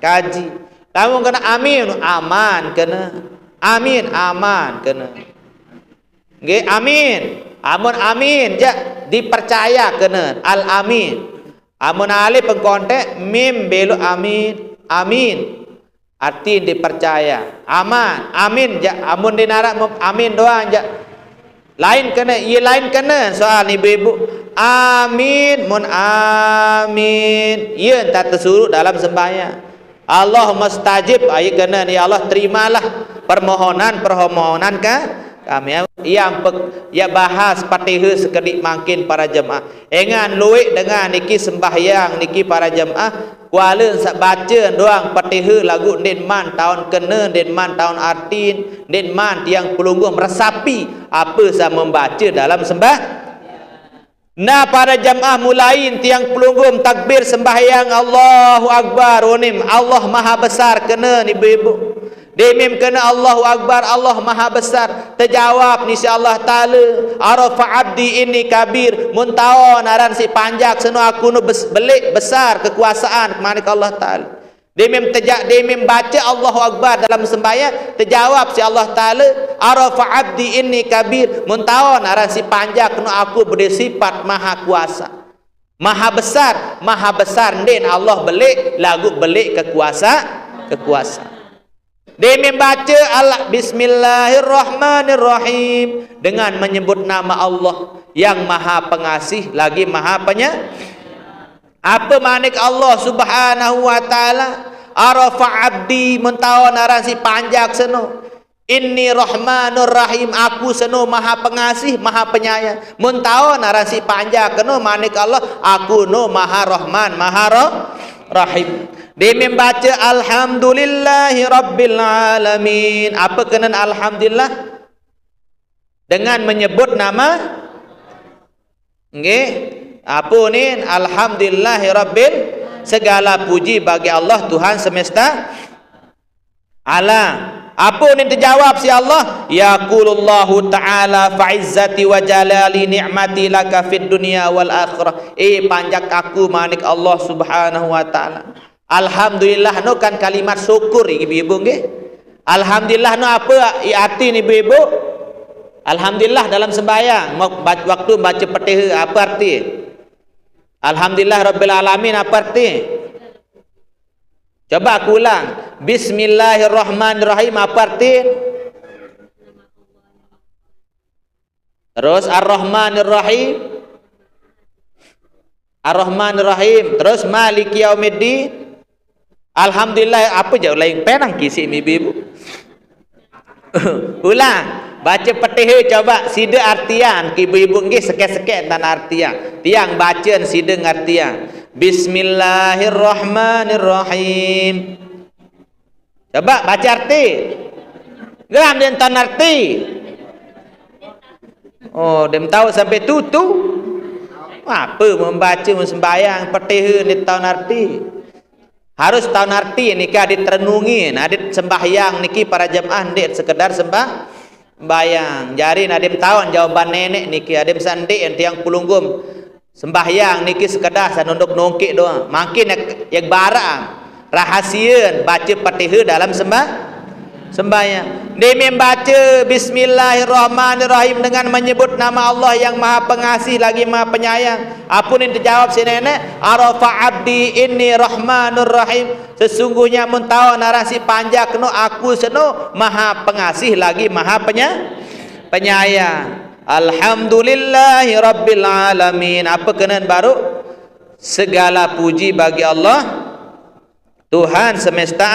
kaji. Lamun kena amin aman kena amin aman kena nggih amin. Amun amin ja dipercaya kena al amin. Amun alif pengkontek mim belu amin artinya dipercaya aman amin ja amun dinarak amin doang ja lain kena ia lain kena soal ibu-ibu amin mun amin ia tak tersuruh dalam sembahyang. Allahumma stajib ayat kena ya Allah terimalah permohonan kami yang ya bahas Fatihah sekedik makin para jemaah engan luik dengan niki sembahyang niki para jemaah kuala sak baca doang Fatihah lagu den man tahun kena den man tahun artin den man tiang pelunggum resapi apa saya membaca dalam Nah para jemaah mulain tiang pelunggum takbir sembahyang Allahu Akbar unim Allah maha besar kena ibu-ibu Demim kena Allahu Akbar, Allah Maha Besar. Terjawab ni si Allah Ta'ala, arafa abdi ini kabir, muntawa naran si panjak seno aku nu belik besar kekuasaan manik Allah Ta'ala. Demim baca Allahu Akbar dalam sembahyang, terjawab si Allah Ta'ala, arafa abdi ini kabir, muntawa naran si panjak nu aku bersifat maha kuasa, maha besar den Allah belik lagu belik kekuasa. Dia membaca Bismillahirrahmanirrahim dengan menyebut nama Allah yang maha pengasih lagi maha apa manik Allah Subhanahu wa taala, arafa abdi mentawa narasi panjak seno, inni rahmanur rahim, aku seno maha pengasih maha penyayang, mentawa narasi panjak keno manik Allah, aku no maha rahman maha rahim. Dia membaca alhamdulillahi rabbil alamin. Apa kena alhamdulillah? Dengan menyebut nama, nggih, apa ni? Alhamdulillahi rabbil, segala puji bagi Allah Tuhan semesta alam. Apa ni terjawab si Allah? Yaqulullahu ta'ala fa'izzati wa jalali ni'mati laka fid dunya wal akhirah. Panjak aku manik Allah Subhanahu wa ta'ala. Alhamdulillah no kan kalimat syukur ibu-ibu nggih. Alhamdulillah no apa arti ni ibu-ibu? Alhamdulillah dalam sembahyang waktu baca Fatihah apa arti? Alhamdulillah rabbil alamin apa arti? Coba aku ulang. Bismillahirrahmanirrahim apa arti? Terus Ar-Rahmanir-Rahim. Ar-Rahmanir-Rahim. Terus Maliki Yaumiddin. Alhamdulillah apa jauh lain penang kisi ibu-ibu. Ulang. Baca Fatihah coba sida artian ibu-ibu nggih sekek-sekek tan artian. Tiang bacaan sida ngartian. Bismillahirrahmanirrahim. Coba baca arti. Geram dia tan arti. Oh, dia tahu sampai tutu. Apa membaca sembahyang Fatihah ni tahu arti. Harus tahu arti niki adit renungin, adit sembahyang niki para jemaah ndik sekedar sembahyang. Jari nadim tahu jawaban nenek niki adim sandi yang pulunggum. Sembahyang niki sekedar sanunduk nongkik doang. Makin yang barang rahasia baca Fatihah dalam sembahyang. Dia membaca Bismillahirrahmanirrahim dengan menyebut nama Allah yang maha pengasih lagi maha penyayang. Apa yang terjawab si nenek? Arafa abdi inni rahmanur rahim. Sesungguhnya mentawa narasi panjang no aku seno maha pengasih lagi maha penyayang. Alhamdulillahi rabbil alamin. Apa kenan baru? Segala puji bagi Allah Tuhan semesta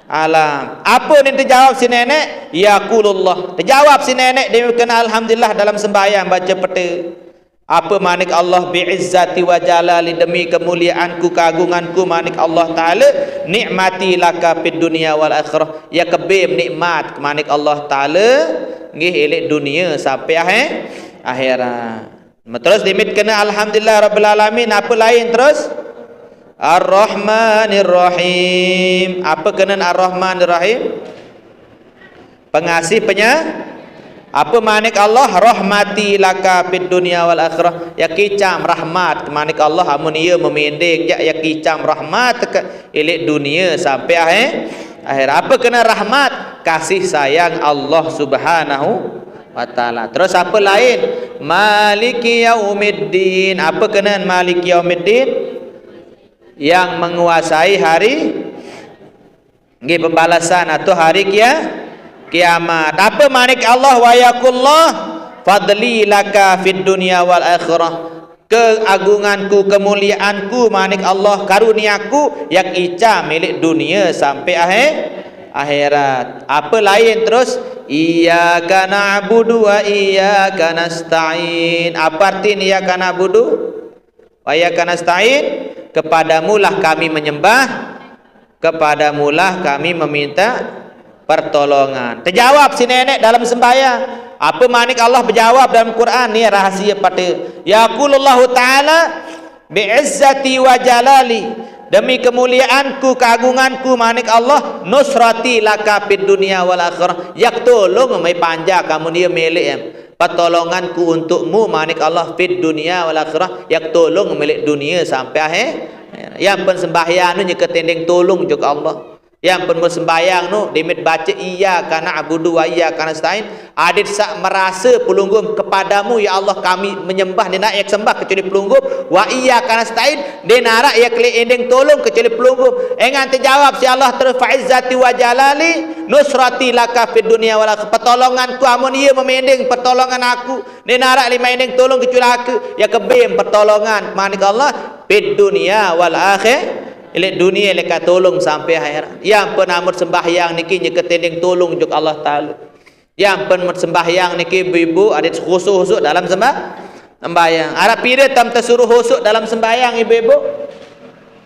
alam. Apa ni terjawab si nenek? Yaqulullah. Terjawab si nenek dia kena alhamdulillah dalam sembahyang baca peta. Apa manik Allah bi'izzati wa jalali, demi kemuliaanku keagunganku manik Allah Ta'ala, nikmati laka fid dunia wal akhirah, ya kebim nikmat manik Allah Ta'ala nggih elek dunia sampai akhirat. Terus limit kena alhamdulillah rabbil alamin. Apa lain terus? Ar-Rahmanir-Rahim. Apa kena Ar-Rahmanir-Rahim? Pengasih apa manik Allah? Rahmati laka fid dunya wal akhirah, ya kicam rahmat manik Allah amun ieu memendek ya kicam rahmat elek dunia sampai akhir. Apa kena rahmat? Kasih sayang Allah Subhanahu wa taala. Terus apa lain? Maliki Yaumiddin. Apa kena Maliki Yaumiddin? Yang menguasai hari nggih pembalasan atau hari kiamat. Apa manik Allah? Wa yaqullah fadli laka fid dunya wal akhirah, keagunganku kemuliaanku manik Allah karuniaku yang ica milik dunia sampai akhirat. Apa lain terus? Iyyaka na'budu wa iyyaka nasta'in. Apa arti iyyaka na'budu wa iyyaka nasta'in? Kepadamulah kami menyembah, kepadamulah kami meminta pertolongan. Terjawab si nenek dalam sembahyang. Apa manik Allah berjawab dalam Quran ni rahasia pada yaqulullahu ta'ala bi'izzati wa jalali, demi kemuliaanku, keagunganku manik Allah, nusrati laka fid dunia wal akhirah, yak tolong mai panja kamu dia milik pertolonganku untukmu manik Allah fid dunia wal akhirah, yak tolong milik dunia sampai akhir. Yang pun sembahyang nu nyeketendeng tolong juga Allah. Yang pun sembahyang nu demit baca iyyaka na'budu wa iyyaka nasta'in, adit sak merasa pelunggum kepadamu ya Allah kami menyembah, dia nak yak sembah kecuali pelunggum, wa iyyaka nasta'in, dia nak yak ending tolong kecuali pelunggum. Engan terjawab si Allah terfa'izzati wa jalali nusrati laka fid dunya wal akhirah, pertolonganku amun ia memending pertolongan aku, dia nak lima ending tolong kecuali aku, ya kebim pertolongan manik Allah fid dunya wal akhirah, ilek dunia leka tolong sampai akhirat. Yang penamut sembahyang niki nyeketending tolong juk Allah Taala. Yang penamut sembahyang niki ibu-ibu ada khusuk-khusuk dalam sembahyang. Arab pire tam tersuruh khusuk dalam sembahyang ibu-ibu.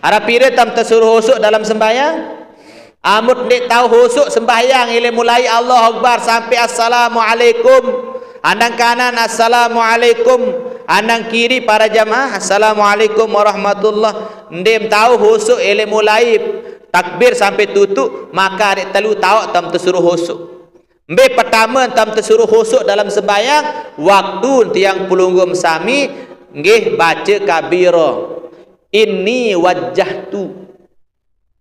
Arab pire tam tersuruh khusuk dalam sembahyang. Amut nek tahu khusuk sembahyang ile mulai Allah Akbar sampai assalamualaikum. Andang kanan assalamualaikum, andang kiri para jamaah assalamualaikum warahmatullah. Ndem tahu husuk ele mulai takbir sampai tutup, maka dek telu tahu tam tersuruh husuk. Mbe pertama tam tersuruh husuk dalam sembahyang waktu tiang pelunggum sami nggih baca kabira inni wajjahtu.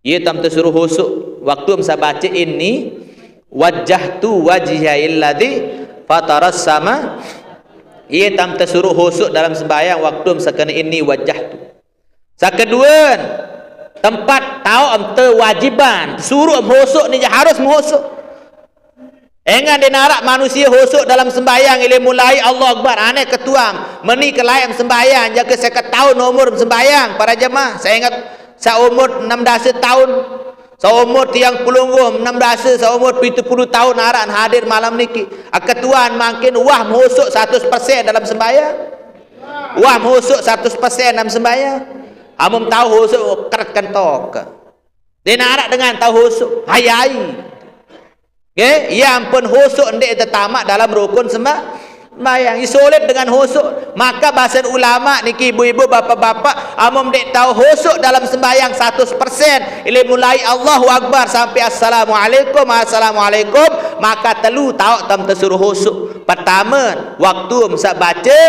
Ye tam tersuruh husuk waktu msa baca inni wajjahtu wajhiya illadzi fataras sama. Ia tam tersuruh husuk dalam sembahyang waktu sekena ini wajah tu. Sakedua tempat tahu am kewajiban suruh husuk ni harus menghusuk. Engan dia narak manusia husuk dalam sembahyang ile mulai Allah Akbar ane ketuam meni ke lain sembahyang jaga saya tahun umur sembahyang para jemaah. Saya ingat sa umur 16 tahun, seumur tiang pelungguh 16, seumur 70 tahun aran hadir malam niki. Ketuaan makin wah menghusuk 100% dalam sembahyang. Wah menghusuk 100% dalam sembahyang. Amum tahu husuk kerat kentok. Dia narak dengan tahu husuk. Hayai. Okay? Yang pun husuk ndek tertamak dalam rukun sembahyang. Isolit dengan husuk. Maka bahasa ulama niki ibu-ibu bapak-bapak amum dek tahu husuk dalam sembahyang 100%. Ile mulai Allahu Akbar sampai assalamualaikum assalamualaikum, maka telu tahu tam tersuruh husuk. Pertama waktu msa baca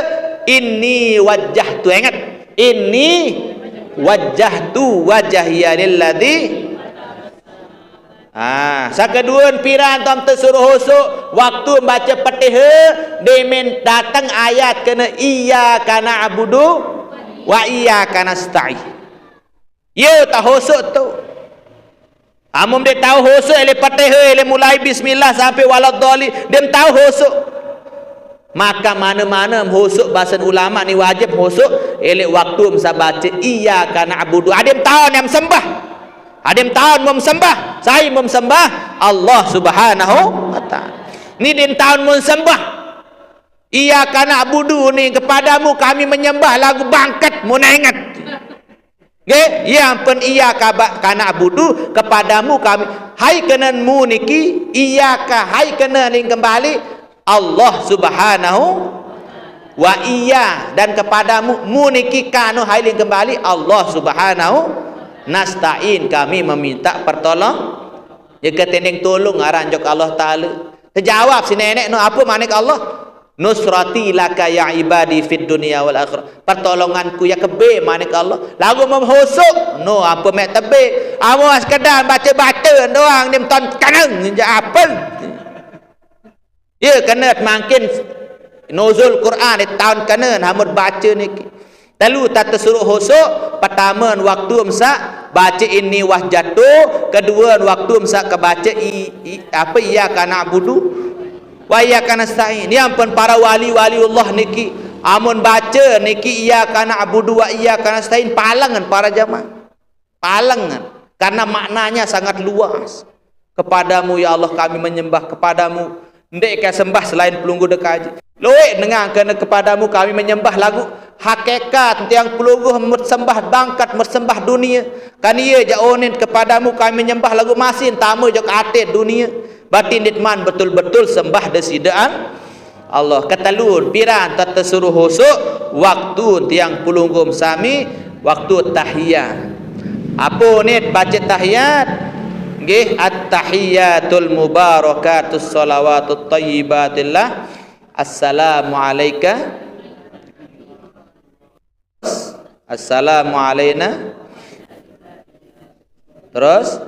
inni wajjahtu, ingat inni wajjahtu wajhiya lilladzi. Sakeduan piran tam tersuruh husuk waktu baca Fatihah demen datang ayat kena iyyaka na'budu wa iyyaka nasta'in. Ye tak husuk tu. Amum dia tahu husuk ele Fatihah ele mulai bismillah sampai waladdallin, dia tahu husuk. Maka mana-mana husuk bahasa ulama ni wajib husuk ele waktu masa baca iyyaka na'budu. Adim tahu yang sembah. Adim tahun memsembah, saya memsembah Allah Subhanahu wa taala. Ni din tahun memsembah. Iyyaka na'budu ni kepadamu kami menyembah lagu bangkat mun ingat. Nggih, yang pen iyyaka na'budu kepadamu kami. Hai kenanmu niki iyyaka hai kena ning kembali Allah Subhanahu wa iya dan kepadamu muniki kanu hai ning kembali Allah Subhanahu nasta'in kami meminta pertolong. Jika tendeng tolong aran jok Allah Ta'ala. Terjawab si nenek no apa manik Allah? Nusrati laka ya ibadi fid dunia wal akhirah. Pertolonganku ya kebe manik Allah. Lagu memhusuk no apa mek tebe. Amo sekedar baca-baca doang nim ton kanang apa? Ya kena makin nuzul Quran di tahun kena hamud baca niki. Lalu tak tersuruh husuk. Pertama waktu msa baca ini wahjatu, kedua waktu msa kebaca apa iyyaka na'budu wa iyyaka nasta'in. Yang pun para wali-wali Allah niki amun baca niki iyyaka na'budu wa iyyaka nasta'in palangan para jamaah. Palangan karena maknanya sangat luas. Kepadamu ya Allah kami menyembah, kepadamu ndek ka sembah selain pelunggu dekaji. Loe dengar kena kepadamu kami menyembah lagu hakikat tiang pelungguh mersembah bangkat mersembah dunia. Kan ia jaonin kepadamu kami menyembah lagu masin tamu jok atit dunia. Batin ditman betul-betul sembah desidaan Allah. Ketelur piran tersuruh husuk waktu tiang pelunggum sami waktu tahiyat. Apa ni baca tahiyat? Nggih, at-tahiyatul mubarakatus salawatut thayyibatillah. Assalamu alayka. Assalamu alayna. Terus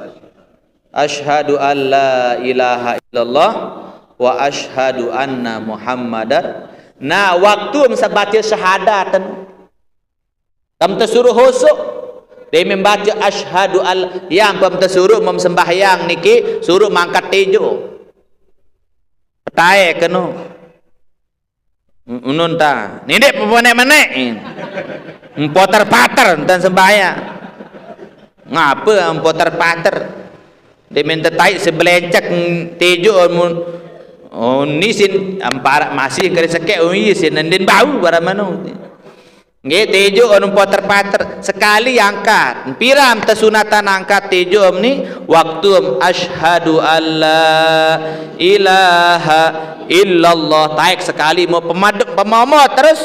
asyhadu an la ilaha illallah wa asyhadu anna muhammadar. Nah, waktu masa baca syahadat tam tersuruh husuk dia membaca asyhadu al yang pam tersuruh memsembahyang niki suruh mangkat tejo petai kenu unun ta ni dek menek-menek empoter-pater dan sembahyang ngapa empoter-pater dia minta tai sebelencak tejo oh ni sin ampara masih kare sekek oh iya sin nendin bau bara mano nggih tejo anu poter-pater sekali angkat piram tesunatan angkat tejo ni waktu asyhadu alla ilaha illallah taik sekali mau pemamot terus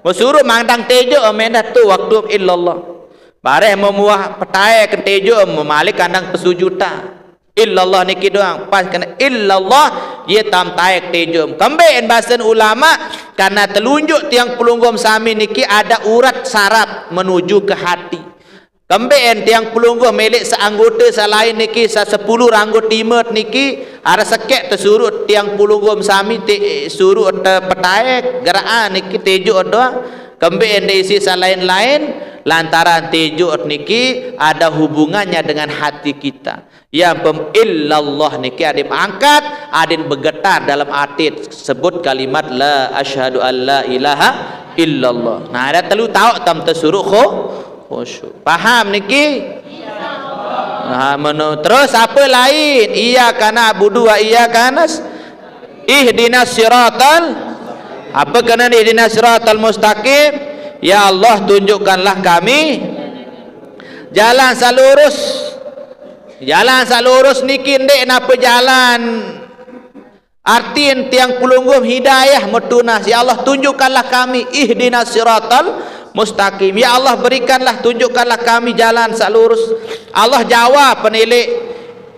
mau suruh mandang tejo mendah tu waktu illallah bare mau muah petai ke tejo memalik kandang pesujuta illallah niki doang pas kena illallah dia tam taik tejum kemben bahasan ulama karena telunjuk tiang pelunggum sami niki ada urat saraf menuju ke hati kemben tiang pelunggum milik seanggota selain niki sa 10 ranggut timet niki ada sekek tersuruh tiang pelunggum sami suruh petaik geraan niki tejuk doang kemben diisi selain-lain lantaran tejuk niki ada hubungannya dengan hati kita ya illallah niki adim angkat adim bergetar dalam hati sebut kalimat la asyhadu alla ilaha illallah. Nah ada telu tahu tam tersuruh khusyuk paham niki nah terus apa lain iyyaka na'budu wa iyyaka ihdinas siratal apa kena ihdinas siratal mustaqim ya Allah tunjukkanlah kami jalan salurus. Jalan salurus niki ndek napa jalan artiin tiang pelunggum hidayah metunah ya Allah tunjukkanlah kami ihdinas siratal mustaqim ya Allah berikanlah tunjukkanlah kami jalan salurus. Allah jawab penilik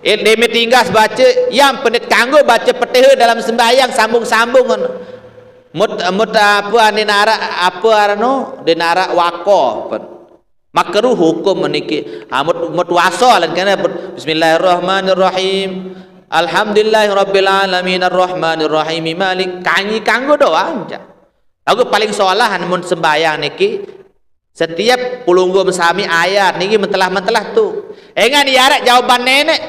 demi tinggas baca yang penit kanggo baca petiha dalam sembahyang sambung-sambung mut apa dinara apa arano dinara waqaf makruh hukum meniki mut wasal kana bismillahirrahmanirrahim alhamdulillahirabbil alamin arrahmanir rahim malik kanyi kanggo doang aku paling solahan mun sembahyang niki setiap pulunggum sami ayat niki mentelah-mentelah tu engan diarek jawaban nenek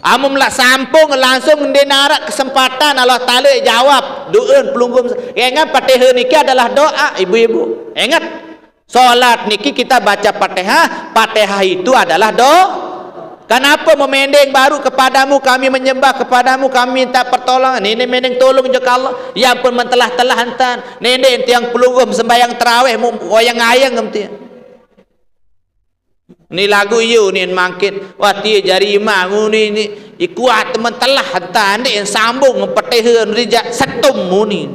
amum lah sampung langsung dinara kesempatan Allah Taala jawab doeun pulunggum engan Fatihah niki adalah doa ibu-ibu ingat solat niki kita baca Fatihah, Fatihah itu adalah doa. Kenapa memendeng baru kepadamu kami menyembah kepadamu kami minta pertolongan. Ini mendeng tolong juga Allah. Yang pun mentelah-telah hantan. Nene tiang pelunggum sembahyang tarawih wayang-ayang ngemti. Ni lagu you ni mangkit. Wah dia jari imam ni ikuat teman telah hantan ni sambung Fatihah rijak setum muni.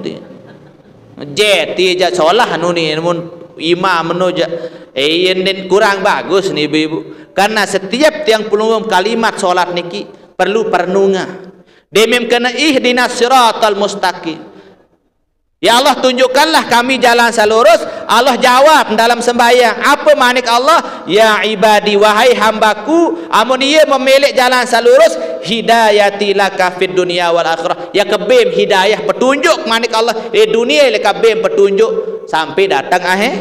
Jet dia solah ni mun imam menuja yen kurang bagus nih ibu-ibu karena setiap tiang pelunggum kalimat solat niki perlu perenungan demem kena ihdinas siratal mustaqim ya Allah tunjukkanlah kami jalan salurus. Allah jawab dalam sembahyang apa manik Allah ya ibadi wahai hambaku amun ia memilih jalan salurus hidayati laka fid dunya wal akhirah ya kebem hidayah petunjuk manik Allah di dunia le kebem petunjuk sampai datang akhir.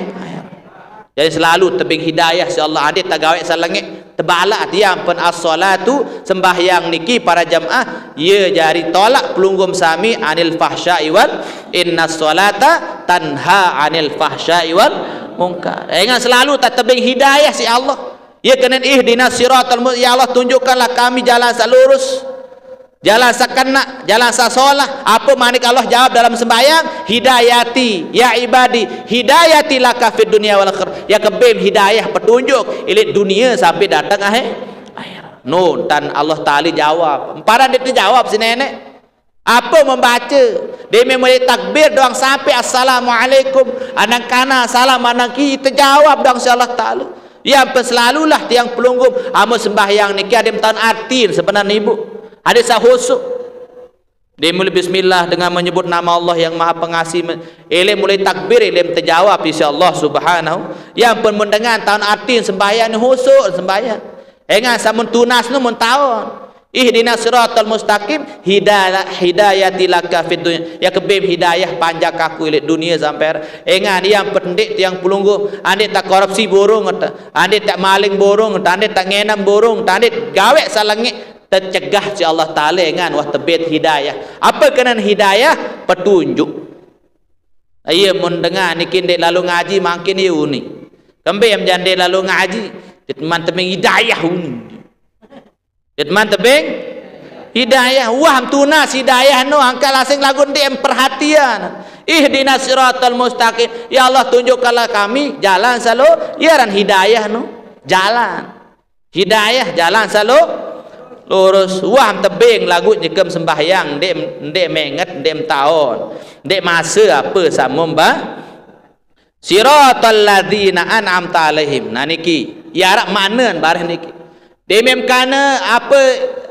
Jadi selalu tebing hidayah si Allah adik tagawek salangit tebalak tiang pen as-salatu sembahyang niki para jamaah ye jari tolak pelunggum sami anil fahsya'i wal innas salata tanha anil fahsya'i wal munkar. Ingat selalu tak tebing hidayah si Allah. Ya kena ihdinas siratal mustaqim ya Allah tunjukkanlah kami jalan salurus. Jalan sakana, jalan sasolah. Apa manik Allah jawab dalam sembahyang? Hidayati, ya ibadi, hidayati laka fid dunia wal akhirah. Ya kebem hidayah petunjuk ilit dunia sampai datang akhir. No, dan Allah Taala jawab. Emparan dia jawab si nenek. Apa membaca? Dia memulai takbir doang sampai assalamualaikum. Anak kana salam anak kita jawab doang si Allah Taala. Yang selalulah tiang pelunggum amo sembahyang niki ada tahun artin sebenarnya ibu. Ada sahusuk. Dia mulai bismillah dengan menyebut nama Allah yang Maha Pengasih. Ilm mulai takbir, ilm terjawab insyaallah subhanahu. Yang pun mendengar tahun artin sembahyang ni husuk sembahyang. Engan samun tunas nu mun taon. Ihdinas siratal mustaqim hidayati laka fid dunya ya kebim hidayah panjang aku ilik dunia sampai engan yang pendik tiang pelunggu ande tak korupsi borong ande tak maling borong ande tak ngenam borong ande gawe salangit tercegah si Allah Taala engan wah tebet hidayah apa kenan hidayah petunjuk iya mun dengar niki ndek lalu ngaji makin ieu ni kembem jande lalu ngaji teman temeng hidayah uni teman tebing hidayah wah tunas hidayah no angka lasing lagu ndek perhatian ihdinas siratal mustaqim ya Allah tunjukkanlah kami jalan selalu ya ran hidayah no jalan hidayah jalan selalu lurus wah tebing lagu nyekem sembahyang ndek menget ndek tahun ndek masa apa samum ba siratal ladzina an'amta alaihim nah niki ya rak mana bareh niki demem kana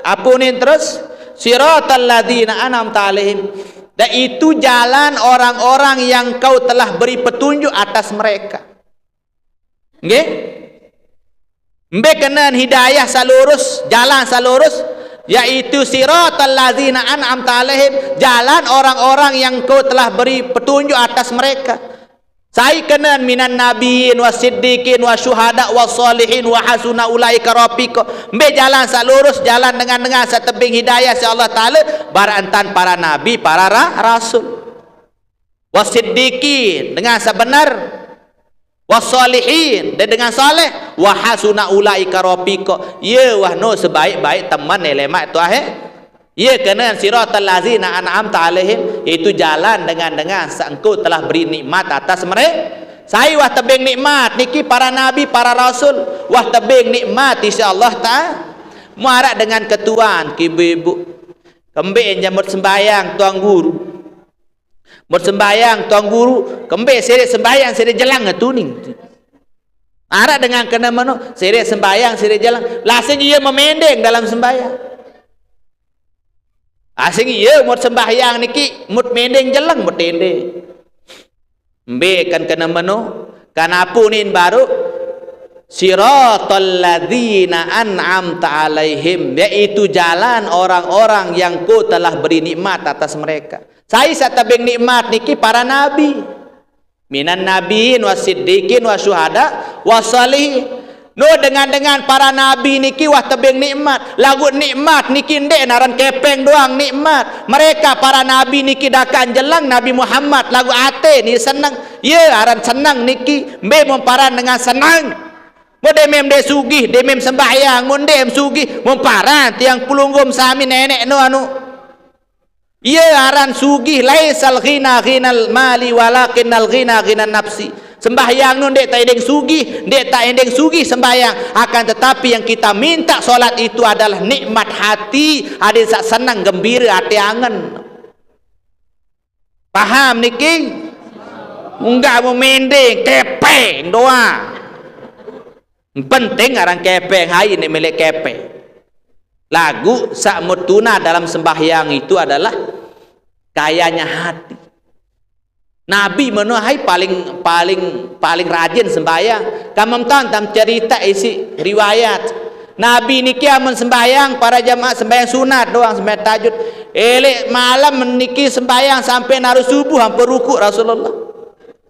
apa ni terus siratal ladzina an'amta alaihim dan itu jalan orang-orang yang kau telah beri petunjuk atas mereka nggih mbe kenan hidayah salurus jalan salurus yaitu siratal ladzina an'amta alaihim jalan orang-orang yang kau telah beri petunjuk atas mereka sai kenan minan nabiyyin wasiddiqin wasyuhada wassalihin wa hasuna ulaika rafiqa mbe jalan salurus jalan dengan setebing hidayah si Allah Taala barantan para nabi para rasul wasiddiqin dengan sebenar wassalihin dan dengan saleh wa hasuna ulaika rafiqa ye wah no sebaik-baik teman elemak tu ia kena siratal ladzina an'amta alaihim itu jalan dengan engkau telah beri nikmat atas mereka saya wah tebing nikmat niki para nabi para rasul wah tebing nikmat insyaallah taala muarak dengan ketuan ibu-ibu kembe nyambut sembayang tuang guru bersembayang tuang guru kembe seret sembayang seret jelang tuning arak dengan kena mano seret sembayang seret jelang lasing ia memendeng dalam sembayang asing iya mut sembahyang niki mut mendeng jelang mut tende mbe kan kena mano kan apunin baru siratal ladzina an'amta alaihim yaitu jalan orang-orang yang kau telah beri nikmat atas mereka saya satabeng nikmat niki para nabi minan nabiyyin wasiddiqin wasyuhada wassalihin no dengan para nabi niki wah tebing nikmat lagu nikmat niki ndek naran kepeng doang nikmat mereka para nabi niki dakan jelang Nabi Muhammad lagu ate ni senang ye aran senang niki mbe memparan dengan senang mo demem de sugih demem sembahyang mun dem sugih memparan tiang pulunggum sami nenek no anu ye aran sugih laisal ghina ghinal mali walakinnal ghina ghinan nafsi sembahyang nun dek tak endeng sugih dek tak endeng sugih sembahyang akan tetapi yang kita minta solat itu adalah nikmat hati ada sak senang gembira hati angen paham niki enggak mau mendeng kepeng doa penting orang kepeng hai ini milik kepeng lagu sak mutuna dalam sembahyang itu adalah kayanya hati Nabi menuhai paling rajin sembahyang. Kamu tam cerita isi riwayat. Nabi niki amun sembahyang para jamaah sembahyang sunat doang sembahyang tahajud. Elek malam meniki sembahyang sampai naruh subuh hampir ruku Rasulullah.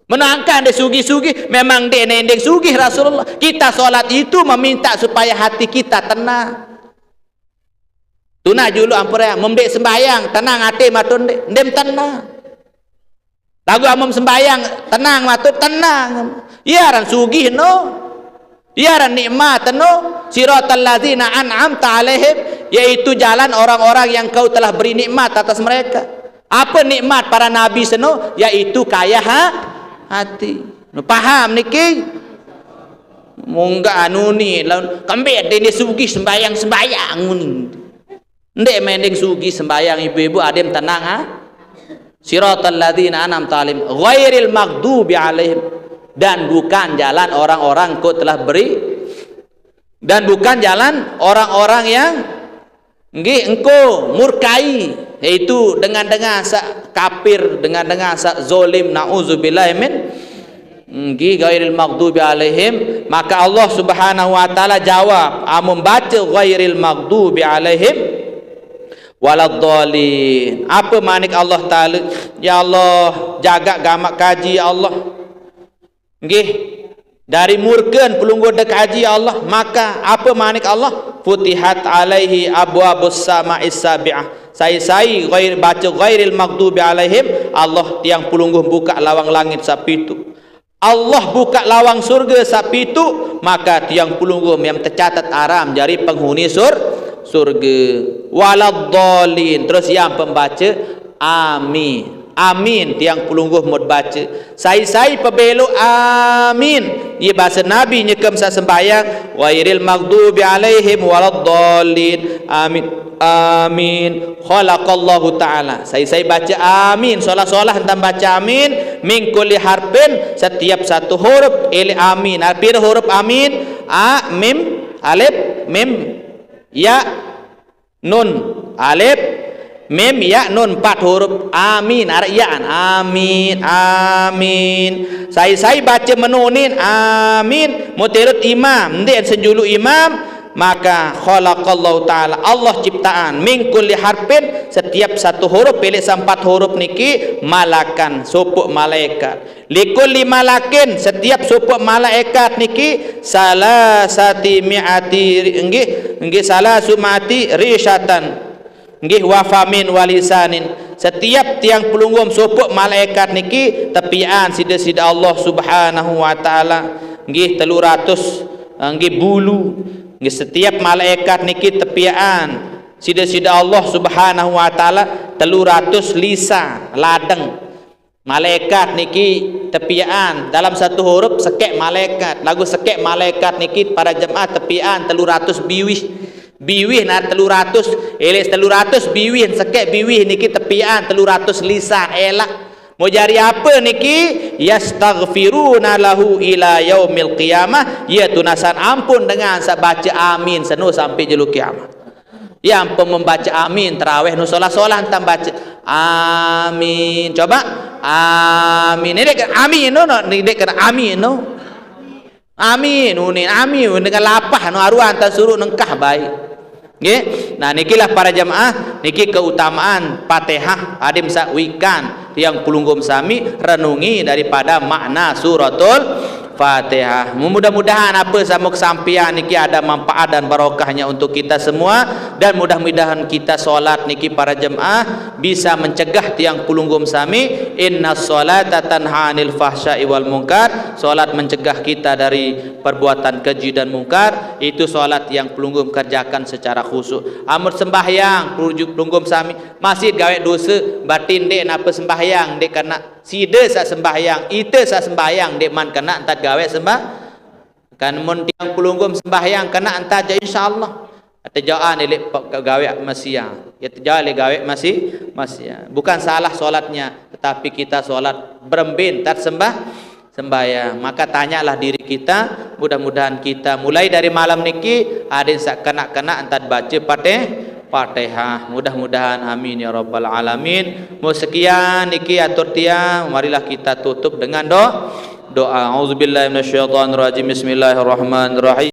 Menangkan dia sugi-sugi memang dia nendeng sugi Rasulullah. Kita solat itu meminta supaya hati kita tenang. Tuna julu ampun ya membek sembahyang tenang hati matun dem tenang. Lagu amum sembahyang tenang matut tenang ya ran sugih no ya ran nikmat no siratal ladzina an'amta alaihim yaitu jalan orang-orang yang kau telah beri nikmat atas mereka apa nikmat para nabi seno yaitu kaya hati paham niki mungga anu ni laun kembe dene sugih sembahyang ni ndek mending sugih sembahyang ibu-ibu adem tenang siratal ladzina an'amta alaihim ghairil maghdubi alaihim dan bukan jalan orang-orang kau telah beri dan bukan jalan orang-orang yang engkau murkai, yaitu dengan kafir, dengan zolim, na'udzubillah min ghairil maghdubi alaihim. Maka Allah Subhanahu wa taala jawab, membaca ghairil maghdubi alaihim waladdallin. Apa manik Allah taala? Ya Allah, jaga gamak kaji ya Allah. Dari murkan pelunggur dek haji ya Allah. Maka apa manik Allah? Futihat alaihi abwabus sama'is sabi'ah. Saya baca ghairil maghdubi alaihim, Allah tiang pelungguh buka lawang langit sapitu. Allah buka lawang surga sapitu, maka tiang pelungguh yang tercatat aram jari penghuni surga. Waladdallin. Terus yang pembaca amin. Amin tiang pelungguh mod baca. Saya pebelo amin. Ia bahasa Nabi nyekam sa sembahyang ghairil maghdubi alaihim waladdallin. Amin. Amin. Khalaqallahu ta'ala. Saya baca amin. Solah-solah hentam baca amin. Min kulli harfin, setiap satu huruf ili amin. Arti huruf amin mim alif mim ya nun. Alif mim ya nun 4 huruf amin. Ariyaan amin amin. Saya baca menunin amin. Mutirut imam ndek senjulu imam. Maka khalaqallahu ta'ala, Allah ciptaan min kulli harfin, setiap satu huruf pilih 4 huruf niki malakan supuk malaikat. Likulli malakin, setiap supuk malaikat niki salasati mi'ati salasumati rishatan wafamin walisanin. Setiap tiang pelunggum supuk malaikat niki tepian sida-sida Allah Subhanahu wa taala 300 bulu. Setiap malaikat niki tepian sida-sida Allah Subhanahu wa taala 300 lisan ladeng. Malaikat niki tepian dalam satu huruf sekek malaikat. Lagu sekek malaikat niki para jemaah tepian 300 biwih na 300 eles 300 biwih sekek biwih niki tepian 300 lisan elak. Mau jari apa niki? Yastaghfiruna lahu ila yaumil qiyamah. Ya tunasan ampun dengan baca amin senu sampai jelu kiamat. Yang membaca amin tarawih nu solah-solah entam baca amin. Coba amin. Ini dek amin no ni dek amin no. Amin ni amin dengan lapah nu aruan tan suruh nengkah baik. Nggih. Nah nikilah para jamaah niki keutamaan Fatihah adim sakwikan yang pelunggum sami renungi daripada makna suratul Fatihah. Mudah-mudahan apa sama kesampian niki ada manfaat dan barokahnya untuk kita semua, dan mudah-mudahan kita solat niki para jemaah bisa mencegah tiang pelunggum sami. Inna sholata tanha 'anil fahsya'i wal munkar. Solat mencegah kita dari perbuatan keji dan mungkar. Itu solat yang pelunggum kerjakan secara khusyuk. Amut sembahyang pelunggum sami masih gawe dosa batin dek napa sembahyang dek kena sida sa sembahyang ite sa sembahyang dek man kena entat gawe sembah kan mun tiang pelunggum sembahyang kena entat insyaallah terjaan elek gawe masia ya terjale gawe masih bukan salah solatnya, tetapi kita solat berembin tat sembahyang. Maka tanyalah diri kita, mudah-mudahan kita mulai dari malam niki ada sak kena entat baca Fatihah. Mudah-mudahan amin ya rabbal alamin. Mau sekian niki atur tiang, marilah kita tutup dengan doa. Auzubillahi minasyaitonir rajim. Bismillahirrahmanirrahim.